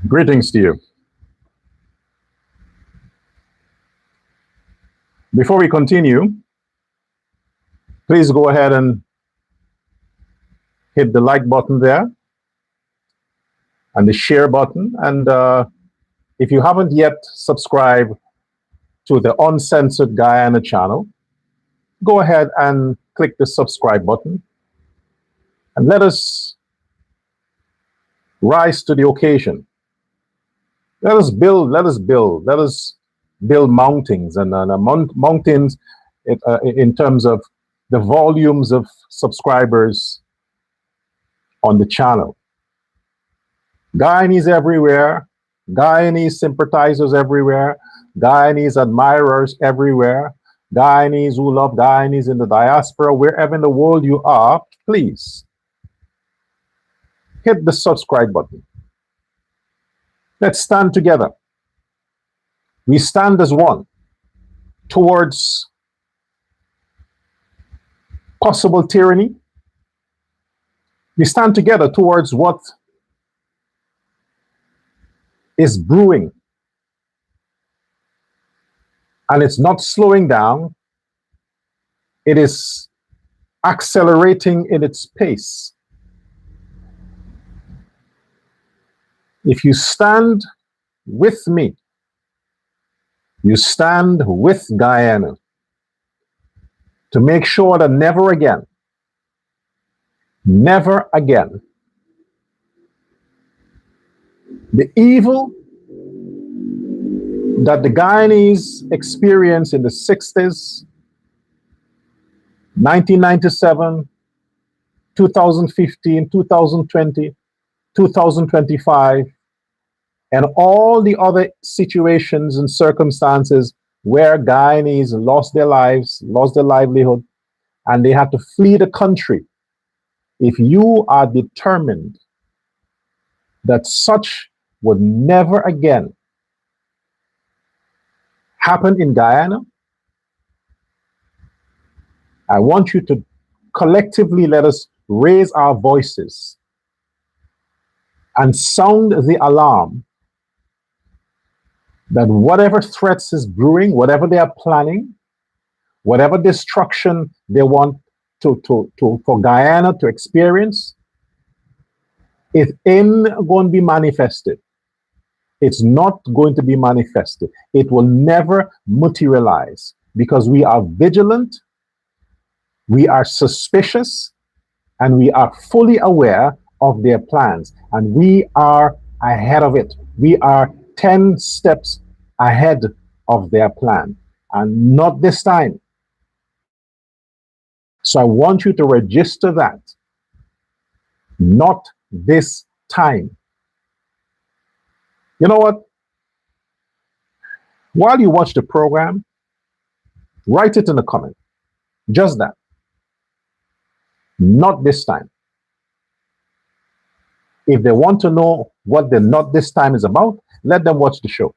Greetings to you. Before we continue, please go ahead and hit the like button there and the share button. And if you haven't yet subscribed to the Uncensored Guyana channel, go ahead and click the subscribe button and let us rise to the occasion. Let us build mountains and mountains in terms of the volumes of subscribers on the channel. Guyanese everywhere, Guyanese sympathizers everywhere, Guyanese admirers everywhere, Guyanese who love Guyanese in the diaspora, wherever in the world you are, please hit the subscribe button. Let's stand together. We stand as one towards possible tyranny. We stand together towards what is brewing. And it's not slowing down. It is accelerating in its pace. If you stand with me, you stand with Guyana to make sure that never again, the evil that the Guyanese experienced in the 60s, 1997, 2015, 2020, 2025, and all the other situations and circumstances where Guyanese lost their lives, lost their livelihood, and they had to flee the country. If you are determined that such would never again happen in Guyana, I want you to collectively let us raise our voices and sound the alarm that whatever threats is brewing, whatever they are planning, whatever destruction they want for Guyana to experience, it ain't going to be manifested. It's not going to be manifested. It will never materialize because we are vigilant, we are suspicious, and we are fully aware of their plans. And we are ahead of it. We are 10 steps ahead of their plan. And not this time. So I want you to register that. Not this time. You know what? While you watch the program, write it in the comment. Just that. Not this time. If they want to know what the not this time is about, let them watch the show.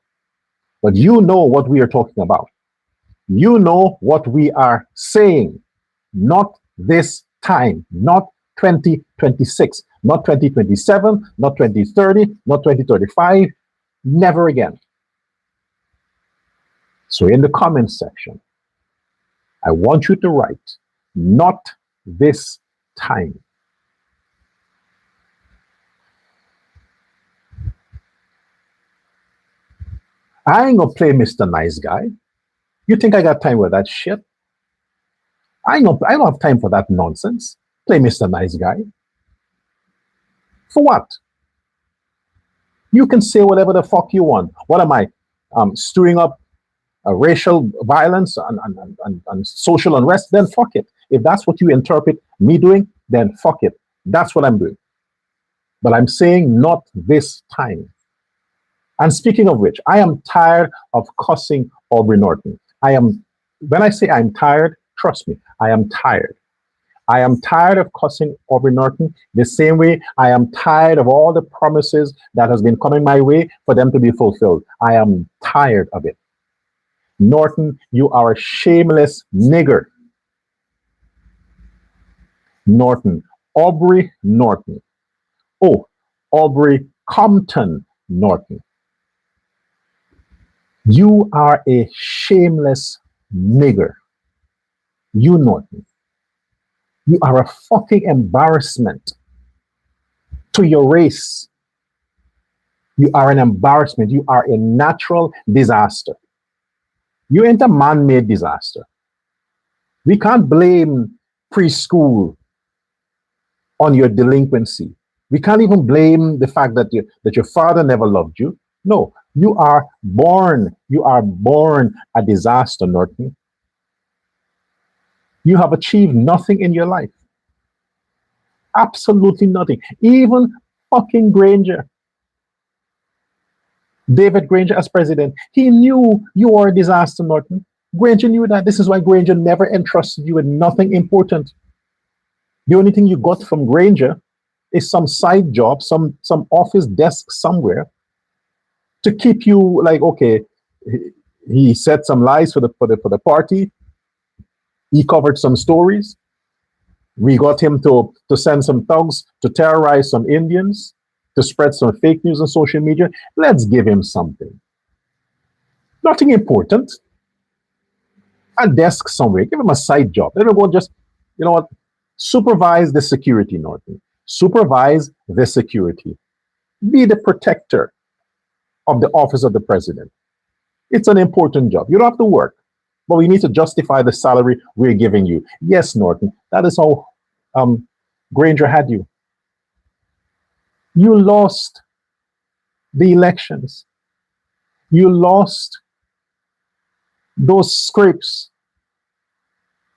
But you know what we are talking about. You know what we are saying. Not this time. Not 2026. Not 2027. Not 2030. Not 2035. Never again. So in the comments section, I want you to write, not this time. I ain't gonna play Mr. Nice Guy. You think I got time for that shit? I don't have time for that nonsense. Play Mr. Nice Guy. For what? You can say whatever the fuck you want. What am I? Stirring up racial violence and social unrest? Then fuck it. If that's what you interpret me doing, then fuck it. That's what I'm doing. But I'm saying not this time. And speaking of which, I am tired of cussing Aubrey Norton. When I say I'm tired, trust me, I am tired. I am tired of cussing Aubrey Norton the same way I am tired of all the promises that has been coming my way for them to be fulfilled. I am tired of it. Norton, you are a shameless nigger. Norton, Aubrey Norton. Oh, Aubrey Compton, Norton, you are a shameless nigger. You, Norton, you are a fucking embarrassment to your race. You are an embarrassment. You are a natural disaster. You ain't a man-made disaster. We can't blame preschool on your delinquency. We can't even blame the fact that your father never loved you. No, you are born. You are born a disaster, Norton. You have achieved nothing in your life. Absolutely nothing. Even fucking Granger, David Granger as president, he knew you were a disaster, Norton. Granger knew that. This is why Granger never entrusted you with nothing important. The only thing you got from Granger is some side job, some office desk somewhere to keep you like, okay, he said some lies for the party. He covered some stories. We got him to send some thugs to terrorize some Indians, to spread some fake news on social media. Let's give him something. Nothing important. A desk somewhere. Give him a side job. Let him go just, you know what? Supervise the security, Norton. Supervise the security. Be the protector of the office of the president. It's an important job. You don't have to work, but we need to justify the salary we're giving you. Yes, Norton, that is how Granger had you. You lost the elections. You lost those scrapes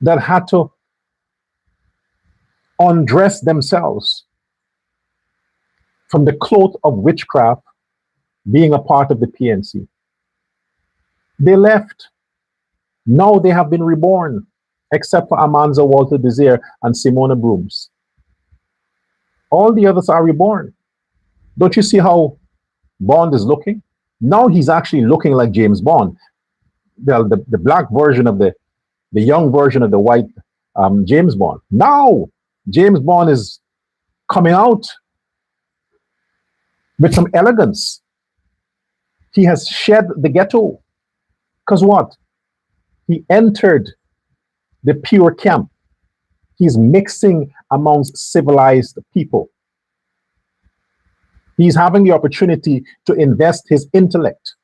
that had to undress themselves from the cloth of witchcraft being a part of the PNC. They left. Now they have been reborn, except for Amanza Walter Desire and Simona Brooms. All the others are reborn. Don't you see how Bond is looking? Now he's actually looking like James Bond. Well, the black version of the young version of the white James Bond. Now James Bond is coming out with some elegance. He has shed the ghetto. Because what? He entered the pure camp. He's mixing amongst civilized people. He's having the opportunity to invest his intellect.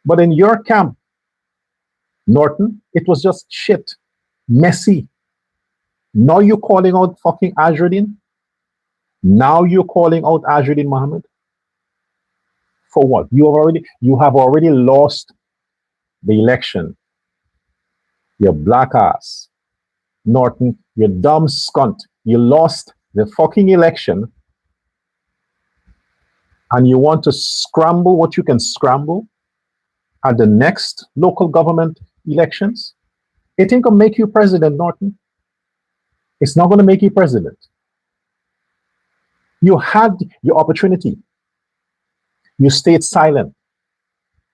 But in your camp, Norton, it was just shit, messy. Now you're calling out fucking Azruddin? Now you're calling out Azruddin Mohammed? For what? You have already lost the election. You black ass. Norton, you dumb scunt. You lost the fucking election and you want to scramble what you can scramble at the next local government elections? It ain't gonna make you president, Norton. It's not gonna make you president. You had your opportunity. You stayed silent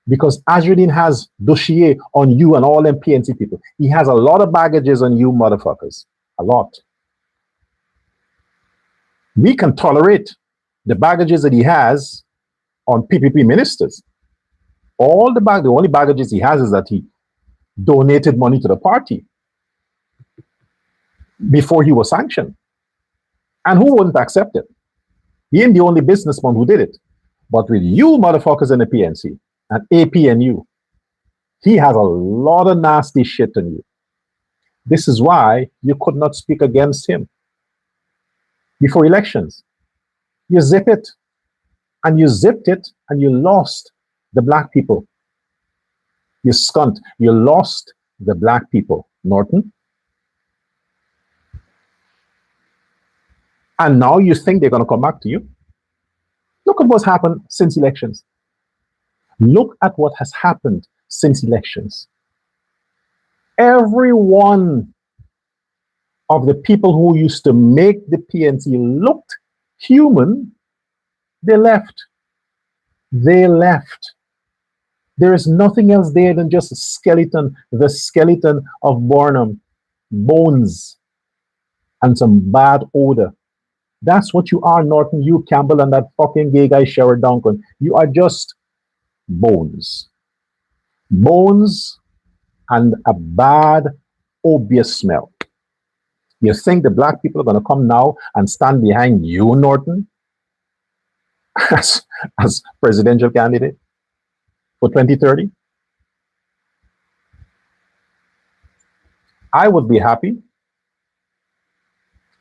because Azruddin has dossier on you and all them PNC people. He has a lot of baggages on you motherfuckers. A lot. We can tolerate the baggages that he has on PPP ministers. The only baggages he has is that he donated money to the party before he was sanctioned. And who wouldn't accept it? He ain't the only businessman who did it. But with you motherfuckers in the PNC and APNU, he has a lot of nasty shit on you. This is why you could not speak against him before elections. You zip it, and you zipped it, and you lost the black people. You scunt. You lost the black people, Norton. And now you think they're going to come back to you? Look at what's happened since elections. Look at what has happened since elections. Every one of the people who used to make the PNC looked human, they left. They left. There is nothing else there than just a skeleton, the skeleton of Barnum, bones, and some bad odor. That's what you are, Norton. You, Campbell, and that fucking gay guy, Sherrod Duncan. You are just bones. Bones and a bad, obvious smell. You think the black people are going to come now and stand behind you, Norton, as presidential candidate for 2030? I would be happy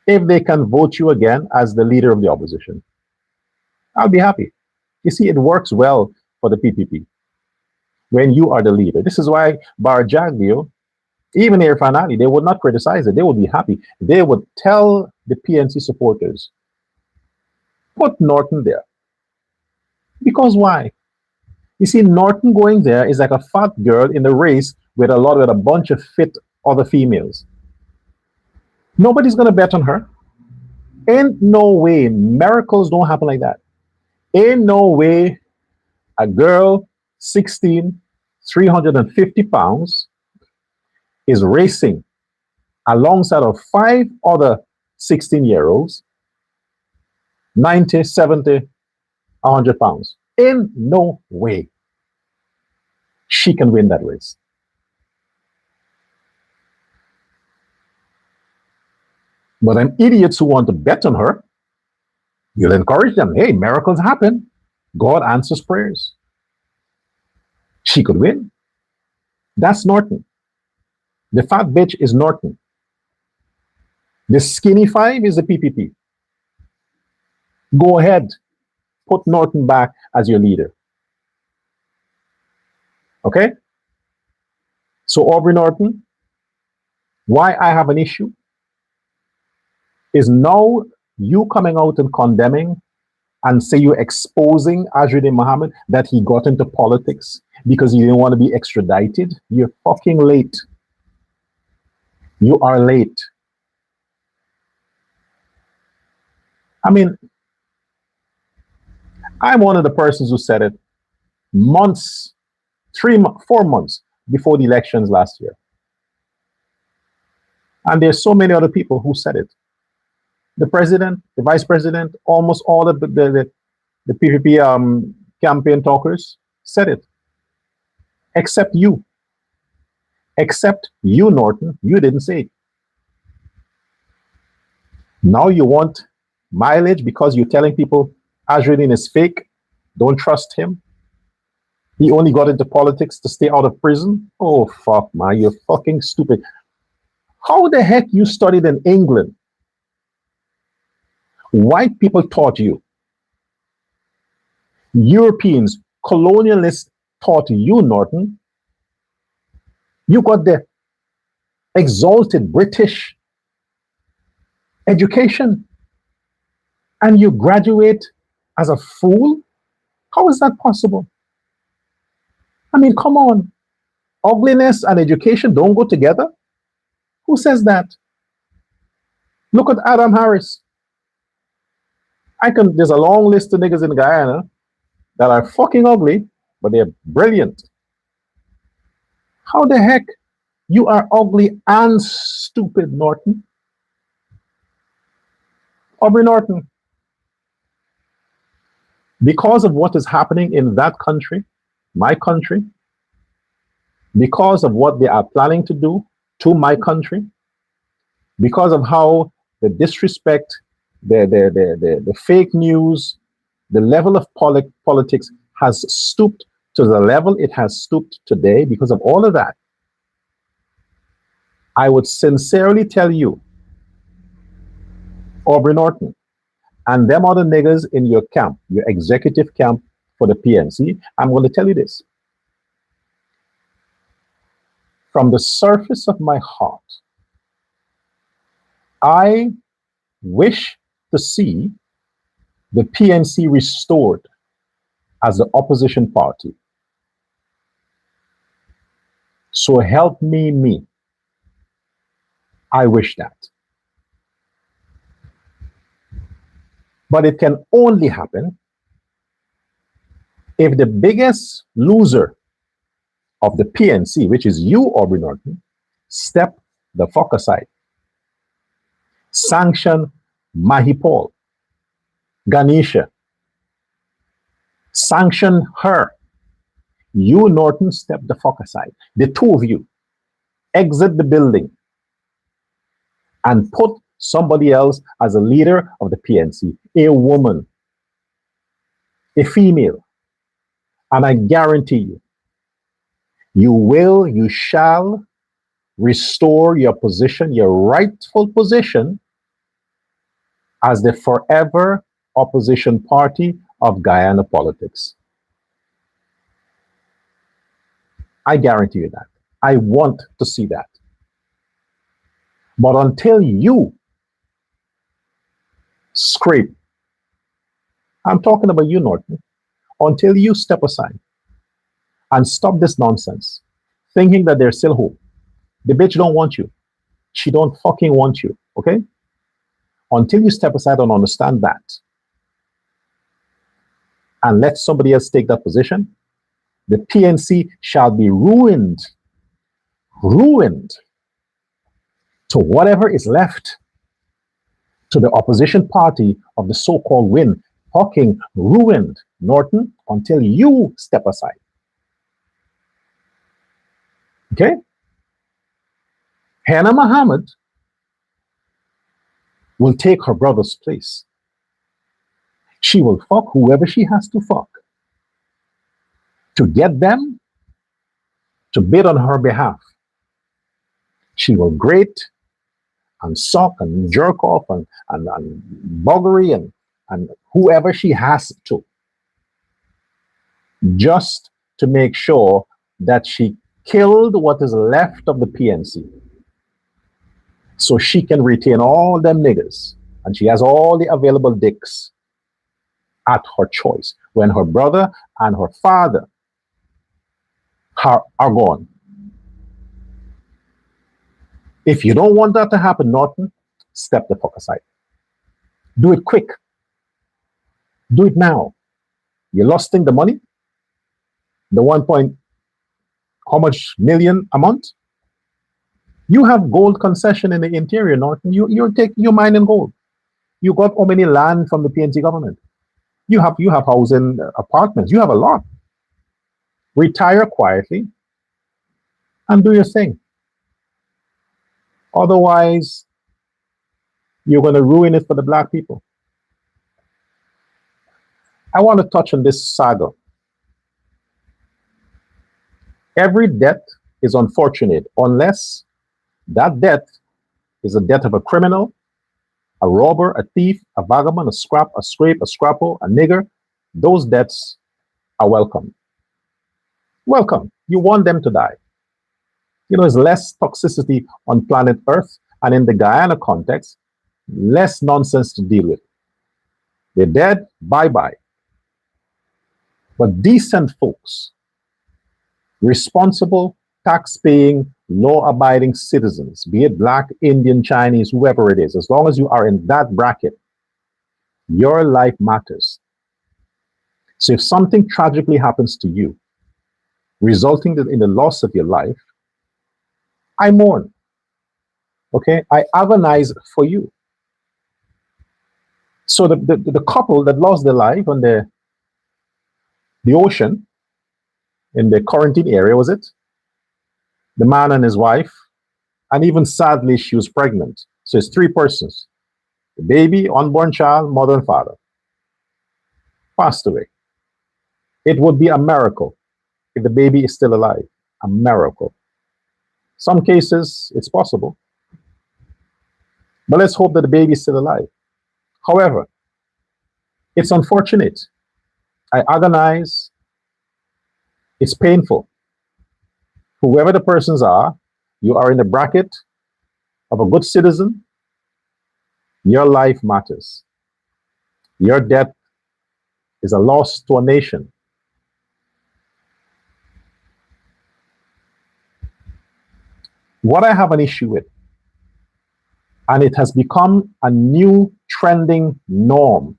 if they can vote you again as the leader of the opposition. I'll be happy. You see, it works well for the PPP when you are the leader. This is why Barjaglio, even Irfan Ali, they would not criticize it. They would be happy. They would tell the PNC supporters, put Norton there. Because why? You see, Norton going there is like a fat girl in the race with a bunch of fit other females. Nobody's going to bet on her. Ain't no way. Miracles don't happen like that. Ain't no way a girl, 16, 350 pounds, is racing alongside of 5 other 16-year-olds, 90, 70, 100 pounds. In no way she can win that race. But them idiots who want to bet on her, you'll encourage them. Hey, miracles happen. God answers prayers. She could win. That's Norton. The fat bitch is Norton. The skinny 5 is the PPP. Go ahead. Put Norton back as your leader. Okay? So Aubrey Norton, why I have an issue is now you coming out and condemning and say you're exposing Azruddin Mohammed that he got into politics because he didn't want to be extradited. You're fucking late. You are late. I mean, I'm one of the persons who said it months, 4 months before the elections last year. And there's so many other people who said it. The president, the vice president, almost all of the PPP campaign talkers said it. Except you. Except you, Norton. You didn't say it. Now you want mileage because you're telling people Azruddin is fake. Don't trust him. He only got into politics to stay out of prison. Oh, fuck, man. You're fucking stupid. How the heck you studied in England? White people taught you. Europeans, colonialists taught you, Norton. You got the exalted British education and you graduate as a fool? How is that possible? I mean, come on. Ugliness and education don't go together? Who says that? Look at Adam Harris. There's a long list of niggas in Guyana that are fucking ugly, but they're brilliant. How the heck you are ugly and stupid, Norton? Aubrey Norton. Because of what is happening in that country, my country, because of what they are planning to do to my country, because of how the disrespect, the fake news, the level of politics has stooped to the level it has stooped today, because of all of that, I would sincerely tell you, Aubrey Norton, and them other niggas in your camp, your executive camp for the PNC, I'm going to tell you this. From the surface of my heart, I wish to see the PNC restored as the opposition party. So help me. I wish that. But it can only happen if the biggest loser of the PNC, which is you, Aubrey Norton, step the fuck aside. Sanction Mahipol. Ganesha, sanction her. You, Norton, step the fuck aside. The two of you exit the building and put somebody else as a leader of the PNC, a woman, a female. And I guarantee you, you shall restore your position, your rightful position as the forever opposition party of Guyana politics. I guarantee you that. I want to see that. But until you scrape, I'm talking about you, Norton, until you step aside and stop this nonsense, thinking that there's still hope. The bitch don't want you. She don't fucking want you, okay? Until you step aside and understand that and let somebody else take that position, the PNC shall be ruined to whatever is left to the opposition party of the so-called win. Fucking ruined, Norton, until you step aside. Okay? Hannah Muhammad will take her brother's place. She will fuck whoever she has to fuck to get them to bid on her behalf. She will grate and suck and jerk off and buggery and whoever she has to, just to make sure that she killed what is left of the PNC so she can retain all them niggas and she has all the available dicks at her choice when her brother and her father are gone. If you don't want that to happen, Norton, step the fuck aside. Do it quick. Do it now. You're losing the money, the 1 point, how much million a month? You have gold concession in the interior, Norton. You're mining gold. You got how many land from the PNC government? You have housing apartments. You have a lot. Retire quietly and do your thing. Otherwise, you're going to ruin it for the black people. I want to touch on this saga. Every death is unfortunate unless that death is a death of a criminal, a robber, a thief, a vagabond, a scrap, a scrape, a scrapper, a nigger. Those deaths are welcome. Welcome. You want them to die. You know, there's less toxicity on planet Earth, and in the Guyana context, less nonsense to deal with. They're dead, bye-bye. But decent folks, responsible, tax-paying, law-abiding citizens, be it black, Indian, Chinese, whoever it is, as long as you are in that bracket, your life matters. So if something tragically happens to you, resulting in the loss of your life, I mourn. Okay? I agonize for you. So the couple that lost their life on the ocean, in the quarantine area, was it? The man and his wife, and even sadly, she was pregnant. So it's 3 persons. The baby, unborn child, mother and father. Passed away. It would be a miracle if the baby is still alive. A miracle. Some cases, it's possible. But let's hope that the baby is still alive. However, it's unfortunate. I agonize. It's painful. Whoever the persons are, you are in the bracket of a good citizen. Your life matters. Your death is a loss to a nation. What I have an issue with, and it has become a new trending norm,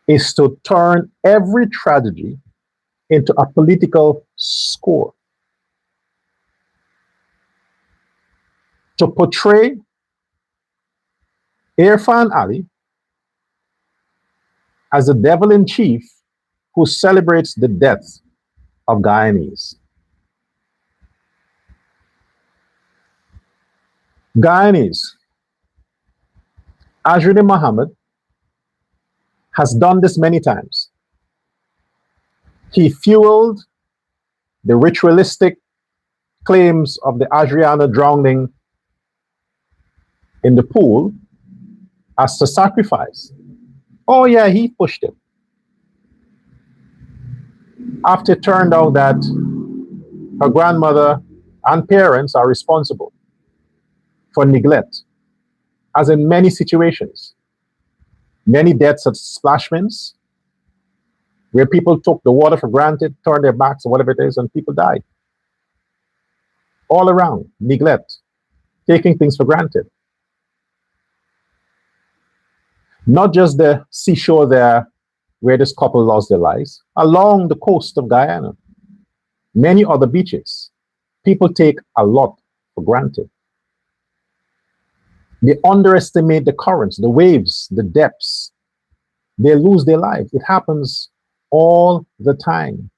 is to turn every tragedy into a political score. To portray Irfan Ali as the devil in chief who celebrates the death of Guyanese. Guyanese, Ajudin Muhammad has done this many times. He fueled the ritualistic claims of the Adriana drowning in the pool as a sacrifice. Oh yeah, he pushed it. After it turned out that her grandmother and parents are responsible for neglect, as in many situations. Many deaths at splashments, where people took the water for granted, turned their backs or whatever it is, and people died. All around, neglect, taking things for granted. Not just the seashore there where this couple lost their lives, along the coast of Guyana, many other beaches, people take a lot for granted. They underestimate the currents, the waves, the depths. They lose their lives. It happens all the time.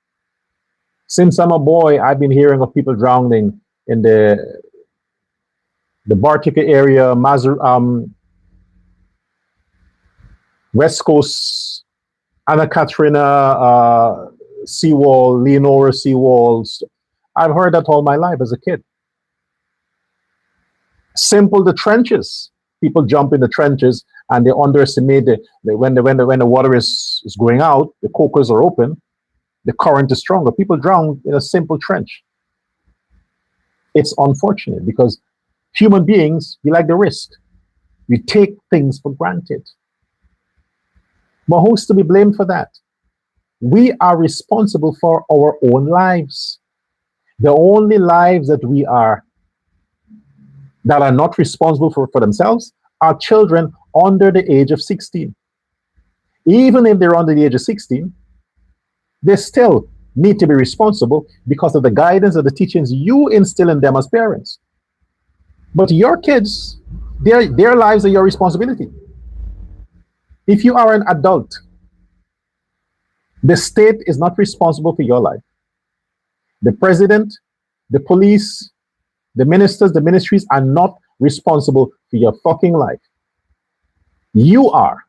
Since I'm a boy, I've been hearing of people drowning in the Bartica area, West Coast, Anna Katrina seawall, Leonora seawalls. I've heard that all my life as a kid. Simple, the trenches. People jump in the trenches and they underestimate when the water is going out, the cocos are open, the current is stronger. People drown in a simple trench. It's unfortunate because human beings, we like the risk. We take things for granted. But who's to be blamed for that? We are responsible for our own lives. The only lives that are not responsible for themselves are children under the age of 16. Even if they're under the age of 16, they still need to be responsible because of the guidance and the teachings you instill in them as parents. But your kids, their lives are your responsibility. If you are an adult, the state is not responsible for your life. The president, the police, the ministers, the ministries are not responsible for your fucking life. You are.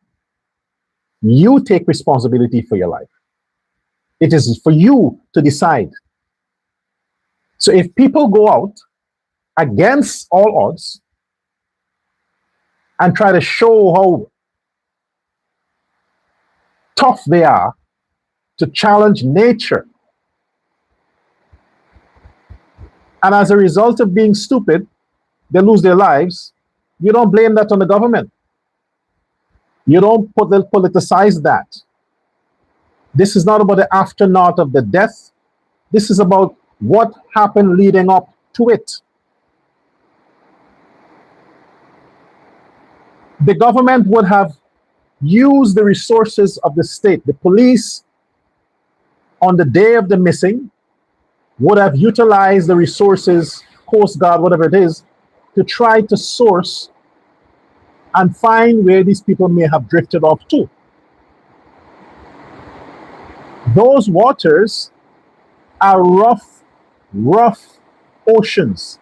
You take responsibility for your life. It is for you to decide. So if people go out against all odds and try to show how tough they are to challenge nature, and as a result of being stupid, they lose their lives, you don't blame that on the government. You don't politicize that. This is not about the aftermath of the death. This is about what happened leading up to it. The government would have used the resources of the state. The police, on the day of the missing, would have utilized the resources, Coast Guard, whatever it is, to try to source and find where these people may have drifted off to. Those waters are rough oceans,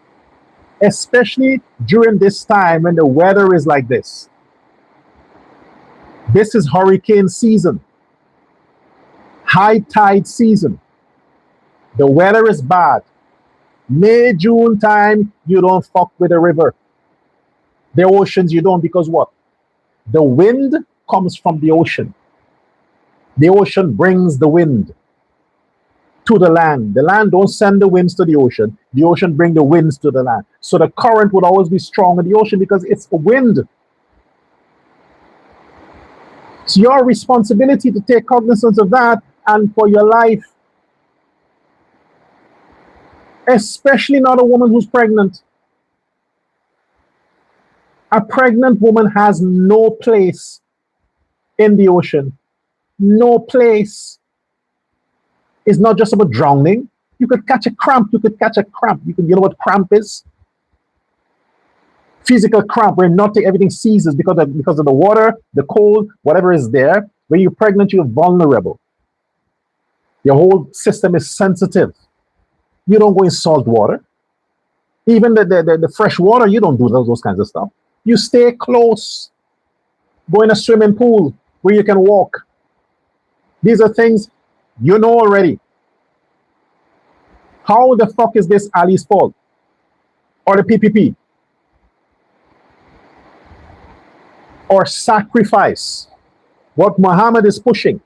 especially during this time when the weather is like this. This is hurricane season, high tide season. The weather is bad. May, June time, you don't fuck with the river. The oceans, you don't, because what? The wind comes from the ocean. The ocean brings the wind to the land. The land don't send the winds to the ocean. The ocean bring the winds to the land. So the current would always be strong in the ocean because it's a wind. It's your responsibility to take cognizance of that and for your life. Especially not a woman who's pregnant. A pregnant woman has no place in the ocean. No place. It's not just about drowning. You could catch a cramp. You know what cramp is? Physical cramp where nothing, everything ceases because of the water, the cold, whatever is there. When you're pregnant, you're vulnerable. Your whole system is sensitive. You don't go in salt water. Even the fresh water, you don't do those kinds of stuff. You stay close. Go in a swimming pool where you can walk. These are things you know already. How the fuck is this Ali's fault? Or the PPP? Or sacrifice? What Muhammad is pushing.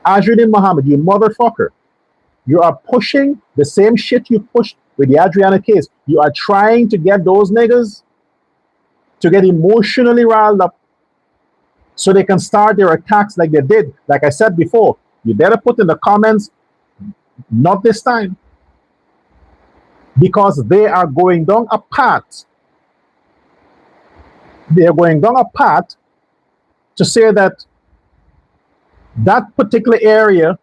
Ajudin Muhammad, you motherfucker. You are pushing the same shit you pushed with the Adriana case. You are trying to get those niggas to get emotionally riled up so they can start their attacks like they did. Like I said before, you better put in the comments, not this time. Because they are going down a path. They are going down a path to say that that particular area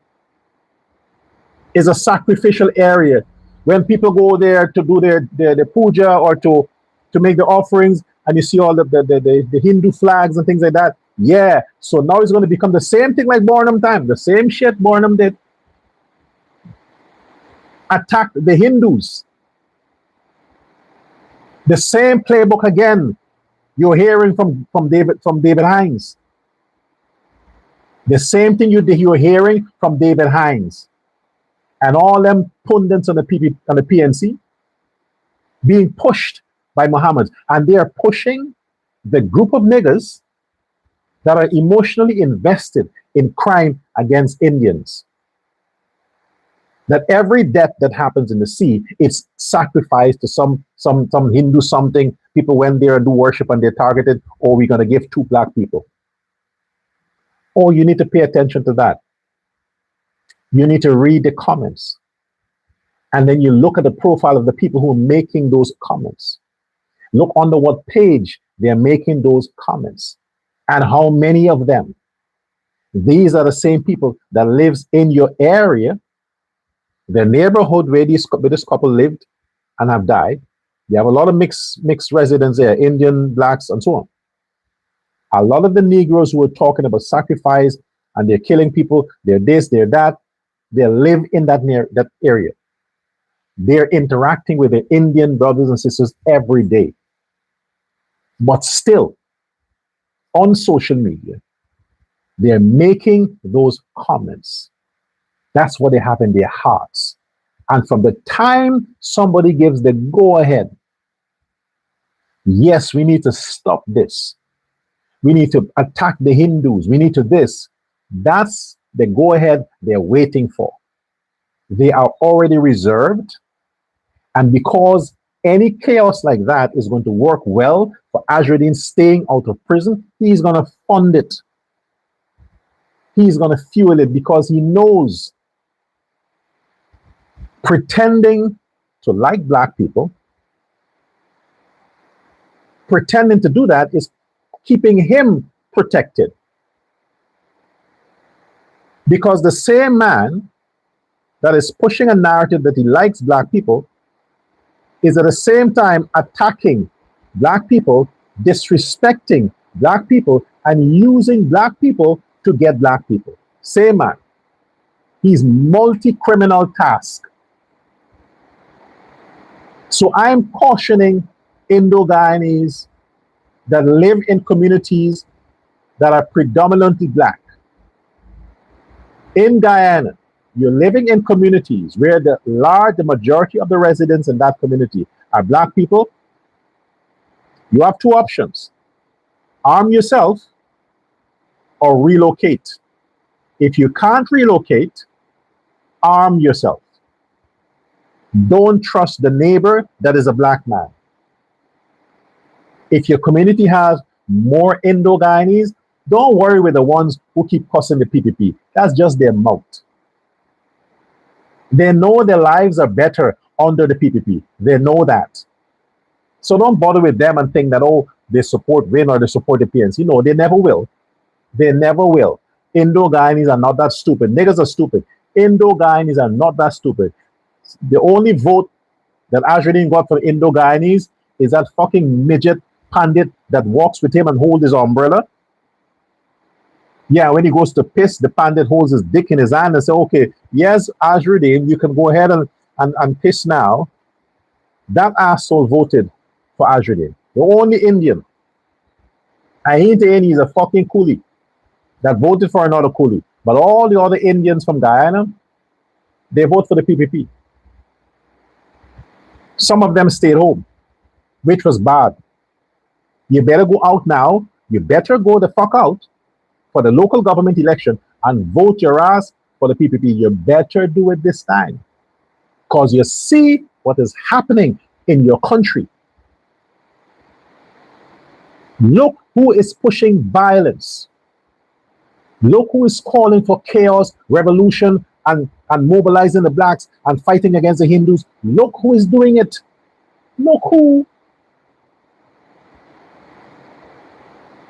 is a sacrificial area. When people go there to do their puja or to make the offerings, and you see all the Hindu flags and things like that. Yeah, so now it's going to become the same thing like Barnum time. The same shit Barnum did. Attack the Hindus. The same playbook again. You're hearing from David Hines. The same thing you're hearing from David Hines. And all them pundits on the PNC being pushed by Muhammad. And they are pushing the group of niggas that are emotionally invested in crime against Indians. That every death that happens in the sea is sacrificed to some Hindu something. People went there and do worship and they're targeted, or we're going to give 2 black people. Oh, you need to pay attention to that. You need to read the comments. And then you look at the profile of the people who are making those comments. Look under what page they're making those comments and how many of them. These are the same people that lives in your area, the neighborhood where this couple lived and have died. You have a lot of mixed residents there, Indian, blacks, and so on. A lot of the Negroes who are talking about sacrifice and they're killing people, they're this, they're that, they live in that area. They're interacting with their Indian brothers and sisters every day. But still, on social media, they're making those comments. That's what they have in their hearts. And from the time somebody gives the go-ahead, yes, we need to stop this. We need to attack the Hindus. We need to this. That's the go-ahead they're waiting for. They are already reserved. And because any chaos like that is going to work well for Azruddin staying out of prison, he's going to fund it. He's going to fuel it because he knows pretending to like black people, pretending to do that is keeping him protected. Because the same man that is pushing a narrative that he likes black people is at the same time attacking black people, disrespecting black people, and using black people to get black people. Same man. He's multi-criminal task. So I'm cautioning Indo-Guyanese that live in communities that are predominantly black. In Guyana, you're living in communities where the majority of the residents in that community are black people. You have 2 options. Arm yourself or relocate. If you can't relocate, arm yourself. Don't trust the neighbor that is a black man. If your community has more Indo-Guyanese, don't worry with the ones who keep cussing the PPP. That's just their mouth. They know their lives are better under the PPP. They know that. So don't bother with them and think that, oh, they support Win or they support the PNC. No, they never will. They never will. Indo-Guyanese are not that stupid. Niggas are stupid. Indo-Guyanese are not that stupid. The only vote that Azruddin got for Indo-Guyanese is that fucking midget pandit that walks with him and holds his umbrella. Yeah, when he goes to piss, the pandit holds his dick in his hand and say, okay, yes, Azruddin, you can go ahead and piss now. That asshole voted for Azruddin. The only Indian. I ain't saying he's a fucking coolie that voted for another coolie. But all the other Indians from Guyana, they vote for the PPP. Some of them stayed home, which was bad. You better go out now. You better go the fuck out for the local government election and vote your ass for the PPP. You better do it this time. Because you see what is happening in your country. Look who is pushing violence. Look who is calling for chaos, revolution, and mobilizing the blacks and fighting against the Hindus. Look who is doing it. Look who.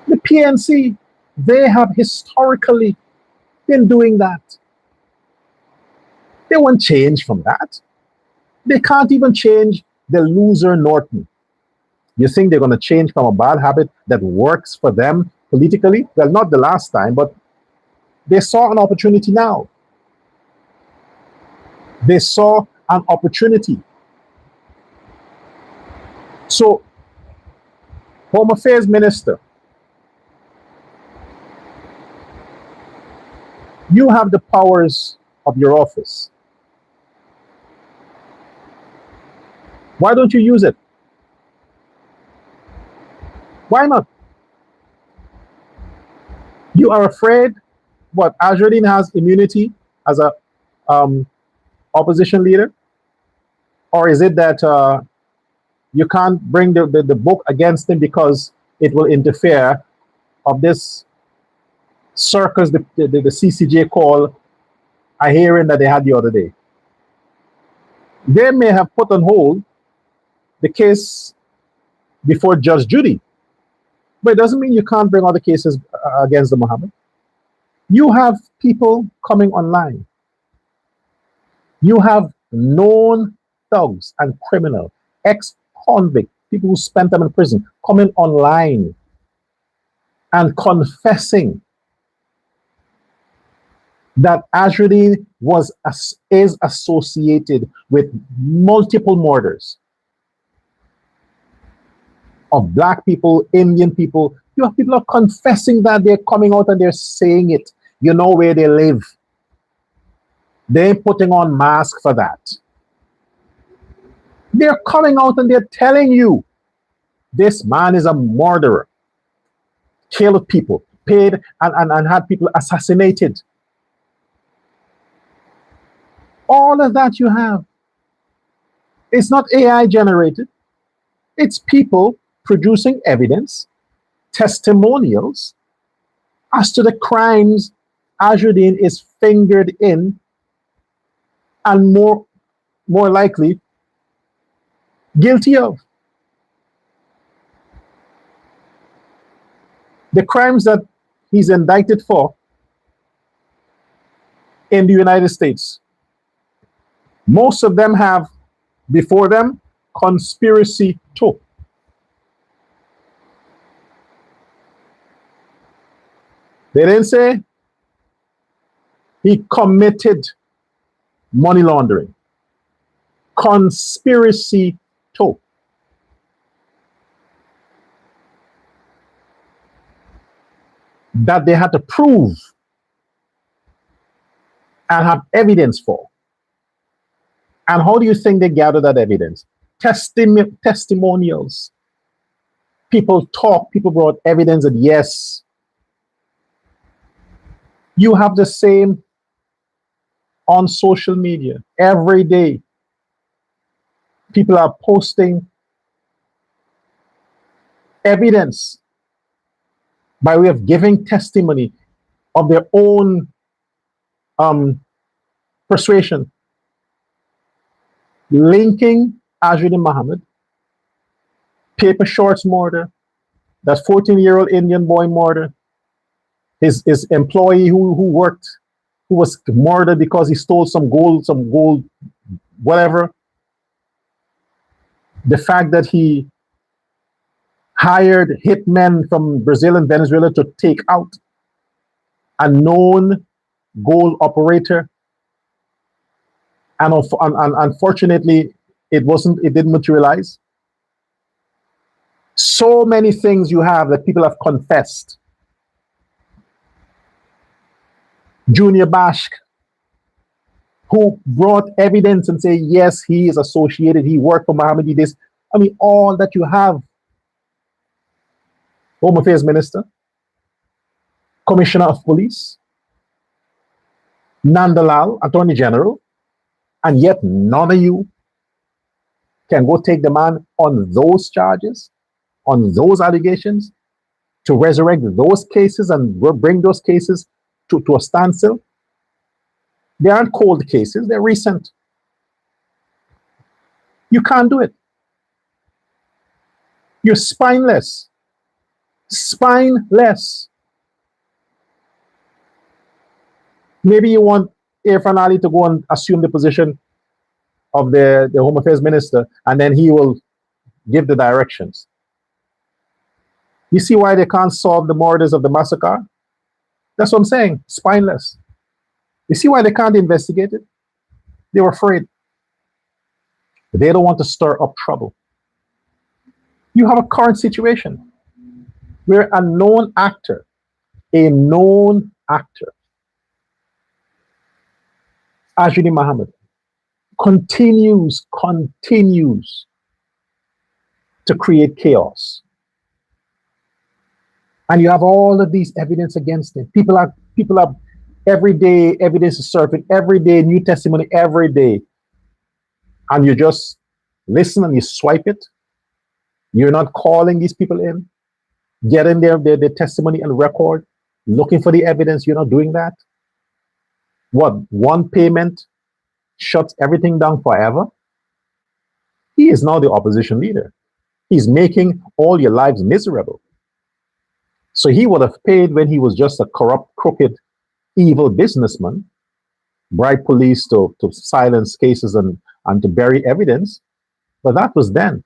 The PNC, they have historically been doing that. They won't change from that. They can't even change the loser Norton. You think they're going to change from a bad habit that works for them politically? Well, not the last time, but they saw an opportunity now. They saw an opportunity. So, Home Affairs Minister, you have the powers of your office. Why don't you use it? Why not? You are afraid what Azruddin has immunity as a opposition leader? Or is it that you can't bring the book against him because it will interfere of this circus the CCJ call a hearing that they had the other day? They may have put on hold the case before Judge Judy, but it doesn't mean you can't bring other cases against the Muhammad. You have people coming online. You have known thugs and criminals, ex-convict, people who spent them in prison, coming online and confessing that Azruddin is associated with multiple murders of black people, Indian people. You have people are confessing that. They're coming out and they're saying it. You know where they live. They're putting on masks for that. They're coming out and they're telling you this man is a murderer, killed people, paid and had people assassinated. All of that you have. It's not AI generated. It's people producing evidence, testimonials as to the crimes Azruddin is fingered in, and more likely guilty of. The crimes that he's indicted for in the United States, most of them have before them conspiracy too. They didn't say he committed money laundering. Conspiracy too. That they had to prove and have evidence for. And how do you think they gather that evidence? Testimonials. People talk, people brought evidence that yes, you have the same on social media every day. People are posting evidence by way of giving testimony of their own persuasion, linking Azruddin Muhammad, Paper Shorts murder, that 14-year-old Indian boy murder, his employee who was murdered because he stole some gold, whatever. The fact that he hired hitmen from Brazil and Venezuela to take out a known gold operator, and unfortunately, it didn't materialize. So many things you have that people have confessed. Junior Bashk, who brought evidence and say, yes, he is associated, he worked for Mohammed this. I mean, all that you have. Home Affairs Minister, Commissioner of Police, Nandalal, Attorney General, and yet none of you can go take the man on those charges, on those allegations, to resurrect those cases and bring those cases to a standstill. They aren't cold cases, they're recent. You can't do it. You're spineless. Spineless. Maybe you want Irfan Ali to go and assume the position of the Home Affairs Minister, and then he will give the directions. You see why they can't solve the murders of the massacre? That's what I'm saying. Spineless. You see why they can't investigate it? They were afraid. They don't want to stir up trouble. You have a current situation where a known actor, Ajuni Muhammad, continues to create chaos. And you have all of these evidence against him. People are every day evidence is surfacing, every day new testimony, every day. And you just listen and you swipe it. You're not calling these people in, getting their testimony and record, looking for the evidence. You're not doing that. What, one payment shuts everything down forever? He is now the opposition leader. He's making all your lives miserable. So he would have paid when he was just a corrupt, crooked, evil businessman, bribe police to silence cases and to bury evidence. But that was then.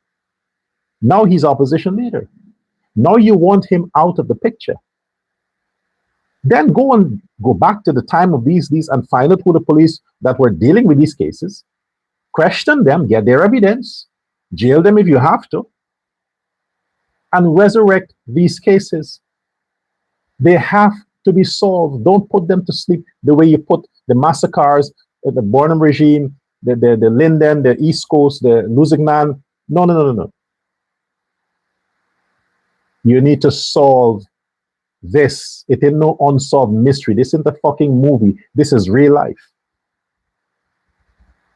Now he's opposition leader. Now you want him out of the picture. Then go back to the time of these and find out who the police that were dealing with these cases, question them, get their evidence, jail them if you have to, and resurrect these cases. They have to be solved. Don't put them to sleep the way you put the massacres, the Burnham regime, the Linden, the East Coast, the Lusignan. No. You need to solve this. It ain't no unsolved mystery. This isn't a fucking movie. This is real life.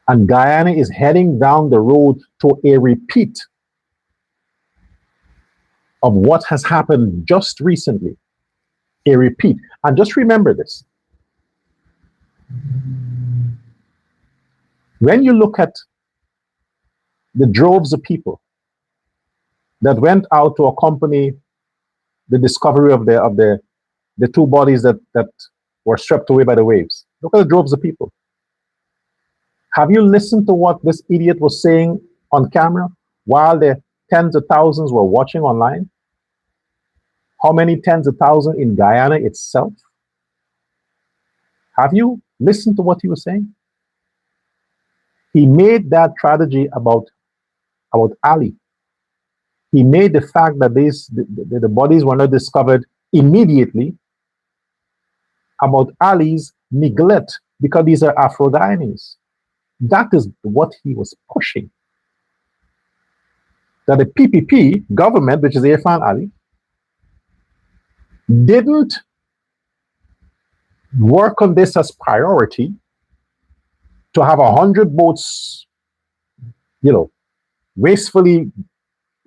And Guyana is heading down the road to a repeat of what has happened just recently. A repeat. And just remember this. When you look at the droves of people that went out to accompany the discovery of the two bodies that were swept away by the waves. Look at the droves of people. Have you listened to what this idiot was saying on camera while the tens of thousands were watching online? How many tens of thousands in Guyana itself? Have you listened to what he was saying? He made that tragedy about Ali. He made the fact that the bodies were not discovered immediately about Ali's neglect because these are Afro-Guyanese. That is what he was pushing. That the PPP government, which is Irfan Ali, didn't work on this as priority to have 100 boats, wastefully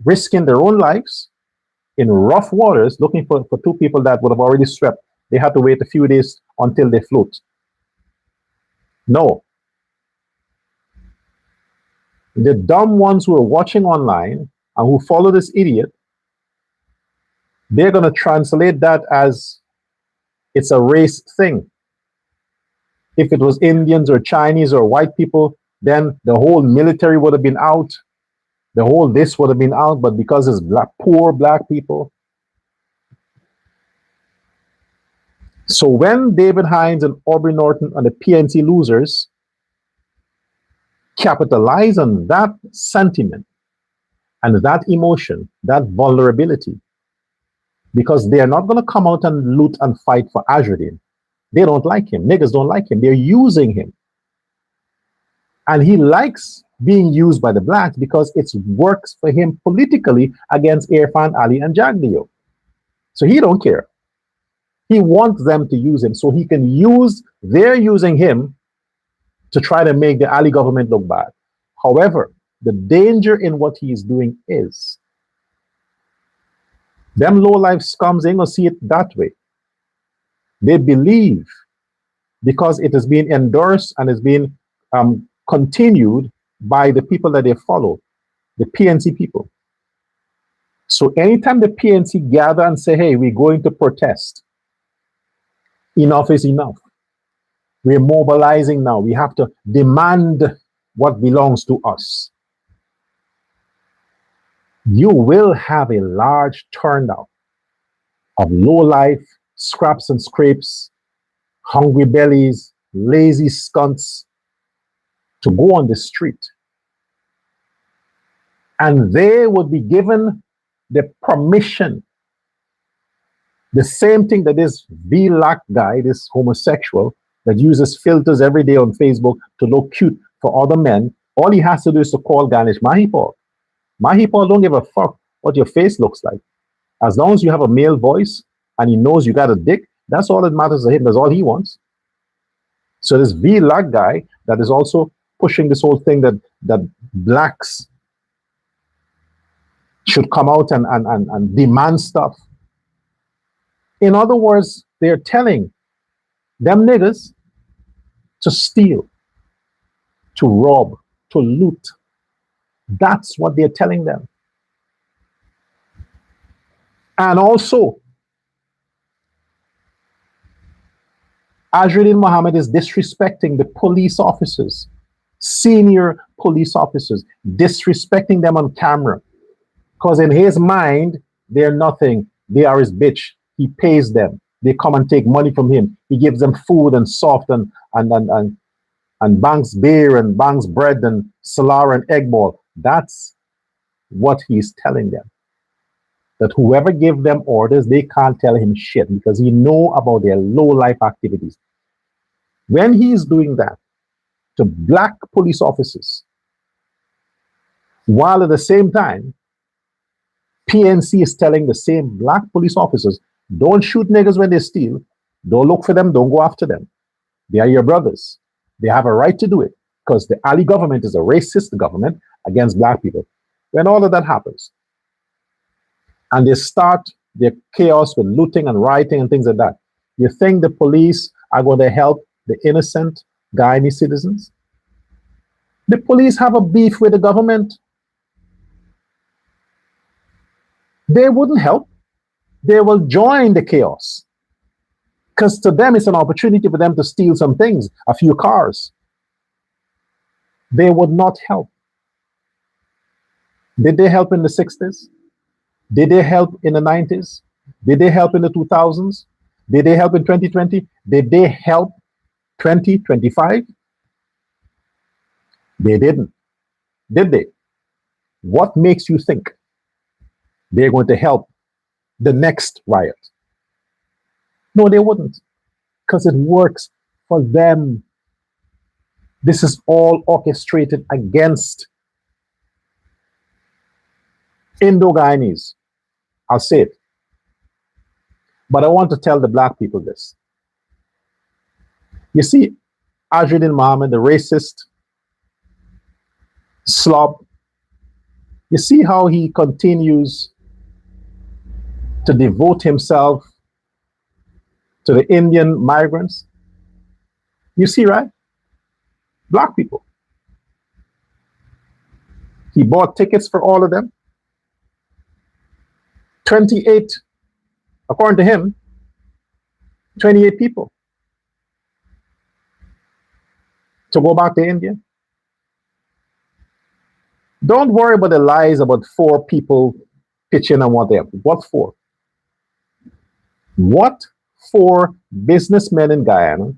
risking their own lives in rough waters looking for two people that would have already swept. They had to wait a few days until they float. No. The dumb ones who are watching online and who follow this idiot, they're going to translate that as it's a race thing. If it was Indians or Chinese or white people, then the whole military would have been out. The whole this would have been out, but because it's poor black people. So when David Hines and Aubrey Norton and the PNC losers capitalize on that sentiment and that emotion, that vulnerability, because they are not going to come out and loot and fight for Ajudin. They don't like him. Niggas don't like him. They're using him. And he likes being used by the blacks because it works for him politically against Irfan Ali and Jagdeo. So he don't care. He wants them to use him so he can use, they're using him to try to make the Ali government look bad. However, the danger in what he is doing is them low-life scums ain't gonna see it that way. They believe because it has been endorsed and has been continued by the people that they follow, the PNC people. So anytime the PNC gather and say, hey, we're going to protest, enough is enough. We're mobilizing now. We have to demand what belongs to us. You will have a large turnout of low-life, scraps and scrapes, hungry bellies, lazy skunks to go on the street. And they would be given the permission. The same thing that this V-Lac guy, this homosexual, that uses filters every day on Facebook to look cute for other men, all he has to do is to call Ganesh Mahipal. Mahipal don't give a fuck what your face looks like. As long as you have a male voice and he knows you got a dick, that's all that matters to him. That's all he wants. So this V-Lac guy that is also pushing this whole thing that blacks should come out and demand stuff. In other words, they're telling them niggas to steal, to rob, to loot. That's what they're telling them. And also, Ajudin Mohammed is disrespecting the police officers, senior police officers, disrespecting them on camera. Because in his mind, they're nothing. They are his bitch. He pays them. They come and take money from him. He gives them food and soft and banks beer and banks bread and salar and egg ball. That's what he's telling them. That whoever gave them orders, they can't tell him shit because he know about their low-life activities. When he's doing that to black police officers, while at the same time, PNC is telling the same black police officers, don't shoot niggas when they steal. Don't look for them. Don't go after them. They are your brothers. They have a right to do it because the Ali government is a racist government against black people. When all of that happens, and they start their chaos with looting and rioting and things like that, you think the police are going to help the innocent Guyanese citizens? The police have a beef with the government. They wouldn't help. They will join the chaos. Because to them, it's an opportunity for them to steal some things, a few cars. They would not help. Did they help in the 60s? Did they help in the 90s? Did they help in the 2000s? Did they help in 2020? Did they help 2025? They didn't. Did they? What makes you think they're going to help the next riot? No, they wouldn't, because it works for them. This is all orchestrated against Indo-Guyanese. I'll say it. But I want to tell the black people this. You see, Ajudin Mohammed, the racist slob, you see how he continues to devote himself to the Indian migrants? You see, right? Black people. He bought tickets for all of them. 28, according to him, 28 people to go back to India. Don't worry about the lies about 4 people pitching and what they have. What for? What for businessmen in Guyana,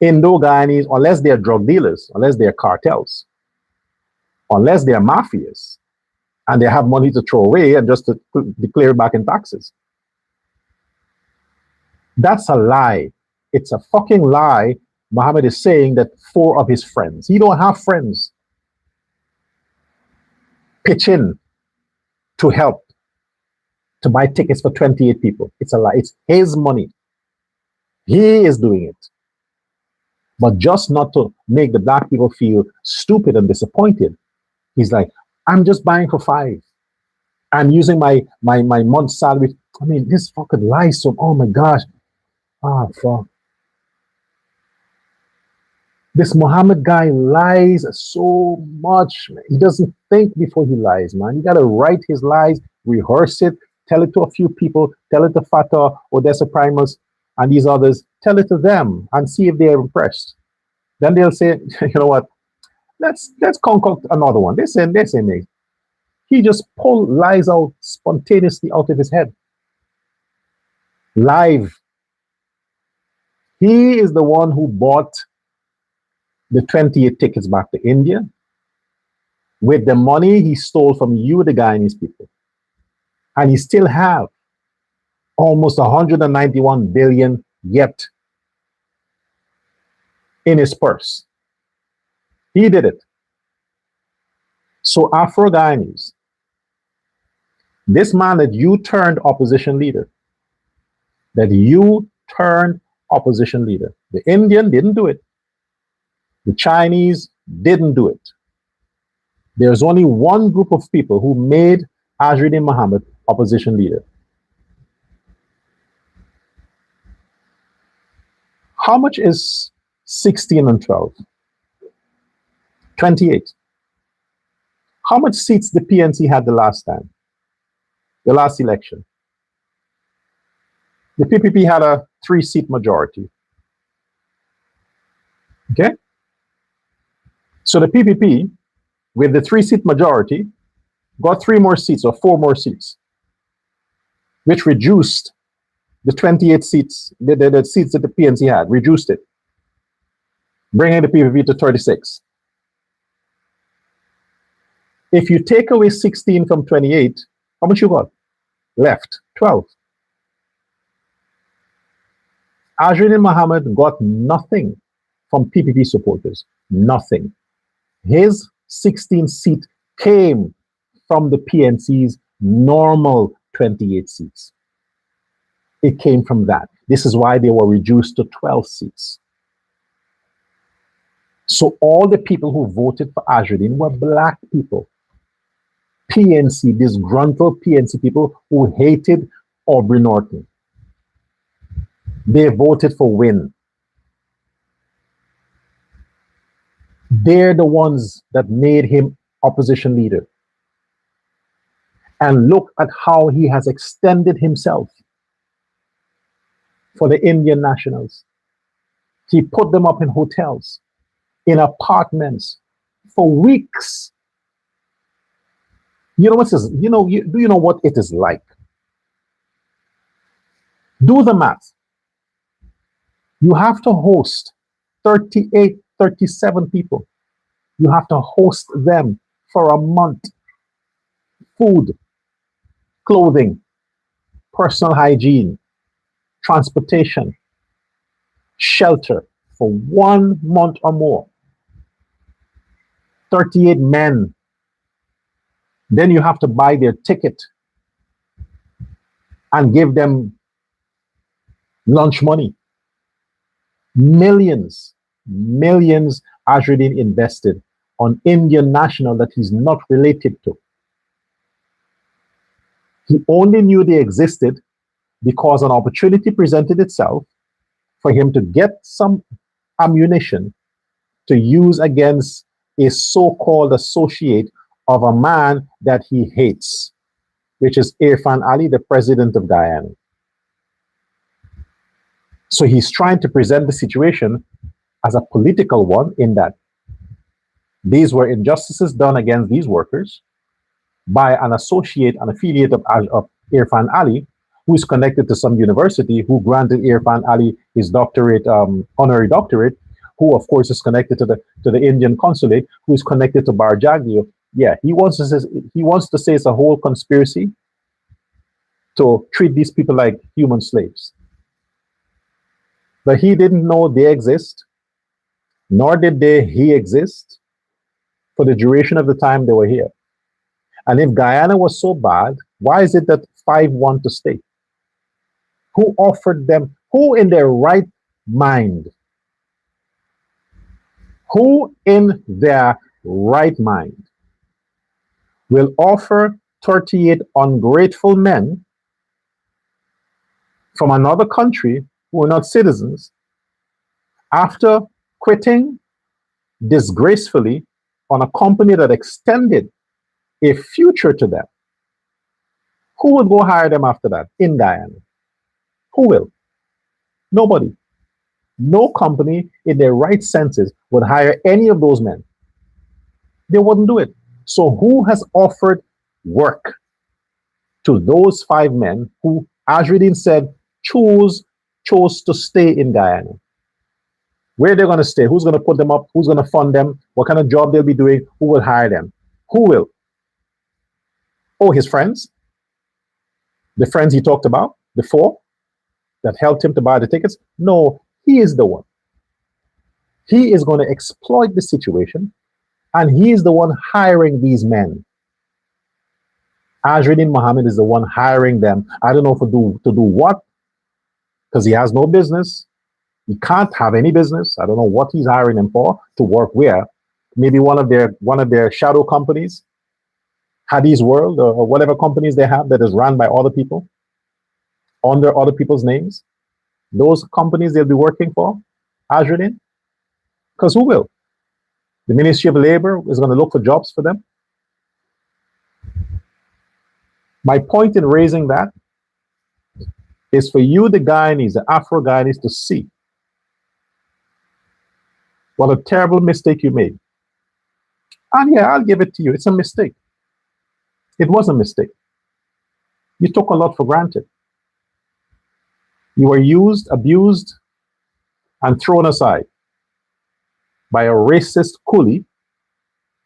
Indo-Guyanese, unless they're drug dealers, unless they're cartels, unless they're mafias, and they have money to throw away and just to declare back in taxes. That's a lie. It's a fucking lie. Mohammed is saying that 4 of his friends, he don't have friends, pitch in to help to buy tickets for 28 people. It's a lie. It's his money. He is doing it. But just not to make the black people feel stupid and disappointed. He's like, I'm just buying for 5. I'm using my month's salary. I mean, this fucking lies. So, oh my gosh. Ah, fuck. This Muhammad guy lies so much. Man. He doesn't think before he lies, man. You gotta write his lies, rehearse it, tell it to a few people, tell it to Fatah, Odessa Primus, and these others. Tell it to them and see if they're impressed. Then they'll say, you know what? Let's concoct another one. They say, mate. He just pulled lies out spontaneously out of his head. Live. He is the one who bought the 28 tickets back to India with the money he stole from you, the Guyanese people. And he still have almost 191 billion yet in his purse. He did it. So Afro-Guyanese, this man that you turned opposition leader, the Indian didn't do it. The Chinese didn't do it. There's only one group of people who made Azriddin Muhammad opposition leader. How much is 16 and 12? 28. How much seats the PNC had the last time? The last election? The PPP had a 3-seat majority. Okay? So the PPP, with the 3-seat majority, got 3 more seats or 4 more seats, which reduced the 28 seats, the seats that the PNC had, reduced it, bringing the PPP to 36. If you take away 16 from 28, how much you got? Left, 12. Azriddin Muhammad got nothing from PPP supporters, nothing. His 16 seat came from the PNC's normal 28 seats. It came from that. This is why they were reduced to 12 seats. So all the people who voted for Azriddin were black people. PNC, disgruntled PNC people who hated Aubrey Norton. They voted for Win. They're the ones that made him opposition leader. And look at how he has extended himself for the Indian nationals. He put them up in hotels, in apartments for weeks. You know what this? Do you know what it is like? Do the math. You have to host 38, 37 people. You have to host them for a month. Food, clothing, personal hygiene, transportation, shelter for 1 month or more. 38 men. Then you have to buy their ticket and give them lunch money. Millions Azriddin invested on Indian national that he's not related to. He only knew they existed because an opportunity presented itself for him to get some ammunition to use against a so-called associate of a man that he hates, which is Irfan Ali, the president of Guyana. So he's trying to present the situation as a political one, in that these were injustices done against these workers by an associate, an affiliate of Irfan Ali, who is connected to some university, who granted Irfan Ali his doctorate, honorary doctorate, who of course is connected to the Indian consulate, who is connected to Barjaglio. Yeah, he wants to say it's a whole conspiracy to treat these people like human slaves. But he didn't know they exist, nor did he exist for the duration of the time they were here. And if Guyana was so bad, why is it that five want to stay? Who offered them? Who in their right mind? Who in their right mind will offer 38 ungrateful men from another country who are not citizens after quitting disgracefully on a company that extended a future to them? Who would go hire them after that in Guyana? Who will? Nobody. No company in their right senses would hire any of those men. They wouldn't do it. So who has offered work to those five men who, Ajruddin said, chose to stay in Guyana? Where they're going to stay? Who's going to put them up? Who's going to fund them? What kind of job they'll be doing? Who will hire them? Who will? Oh, his friends? The friends he talked about, the four that helped him to buy the tickets? No, he is the one. He is going to exploit the situation, and he is the one hiring these men. Ajruddin Mohammed is the one hiring them. I don't know to do what, because he has no business. He can't have any business. I don't know what he's hiring them for, to work where. Maybe one of their shadow companies, Hadi's World, or whatever companies they have that is run by other people, under other people's names. Those companies they'll be working for, Ajruddin. Because who will? The Ministry of Labor is going to look for jobs for them. My point in raising that is for you, the Guyanese, the Afro-Guyanese, to see what a terrible mistake you made. And yeah, I'll give it to you. It's a mistake. It was a mistake. You took a lot for granted. You were used, abused, and thrown aside by a racist coolie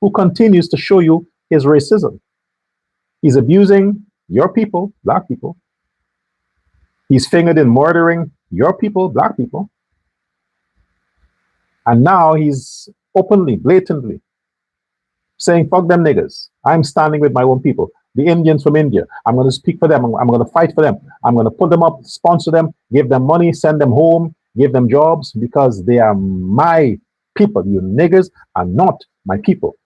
who continues to show you his racism. He's abusing your people, black people. He's fingered in murdering your people, black people. And now he's openly, blatantly saying, fuck them niggers. I'm standing with my own people. The Indians from India. I'm going to speak for them. I'm going to fight for them. I'm going to put them up, sponsor them, give them money, send them home, give them jobs, because they are my people. You niggers are not my people.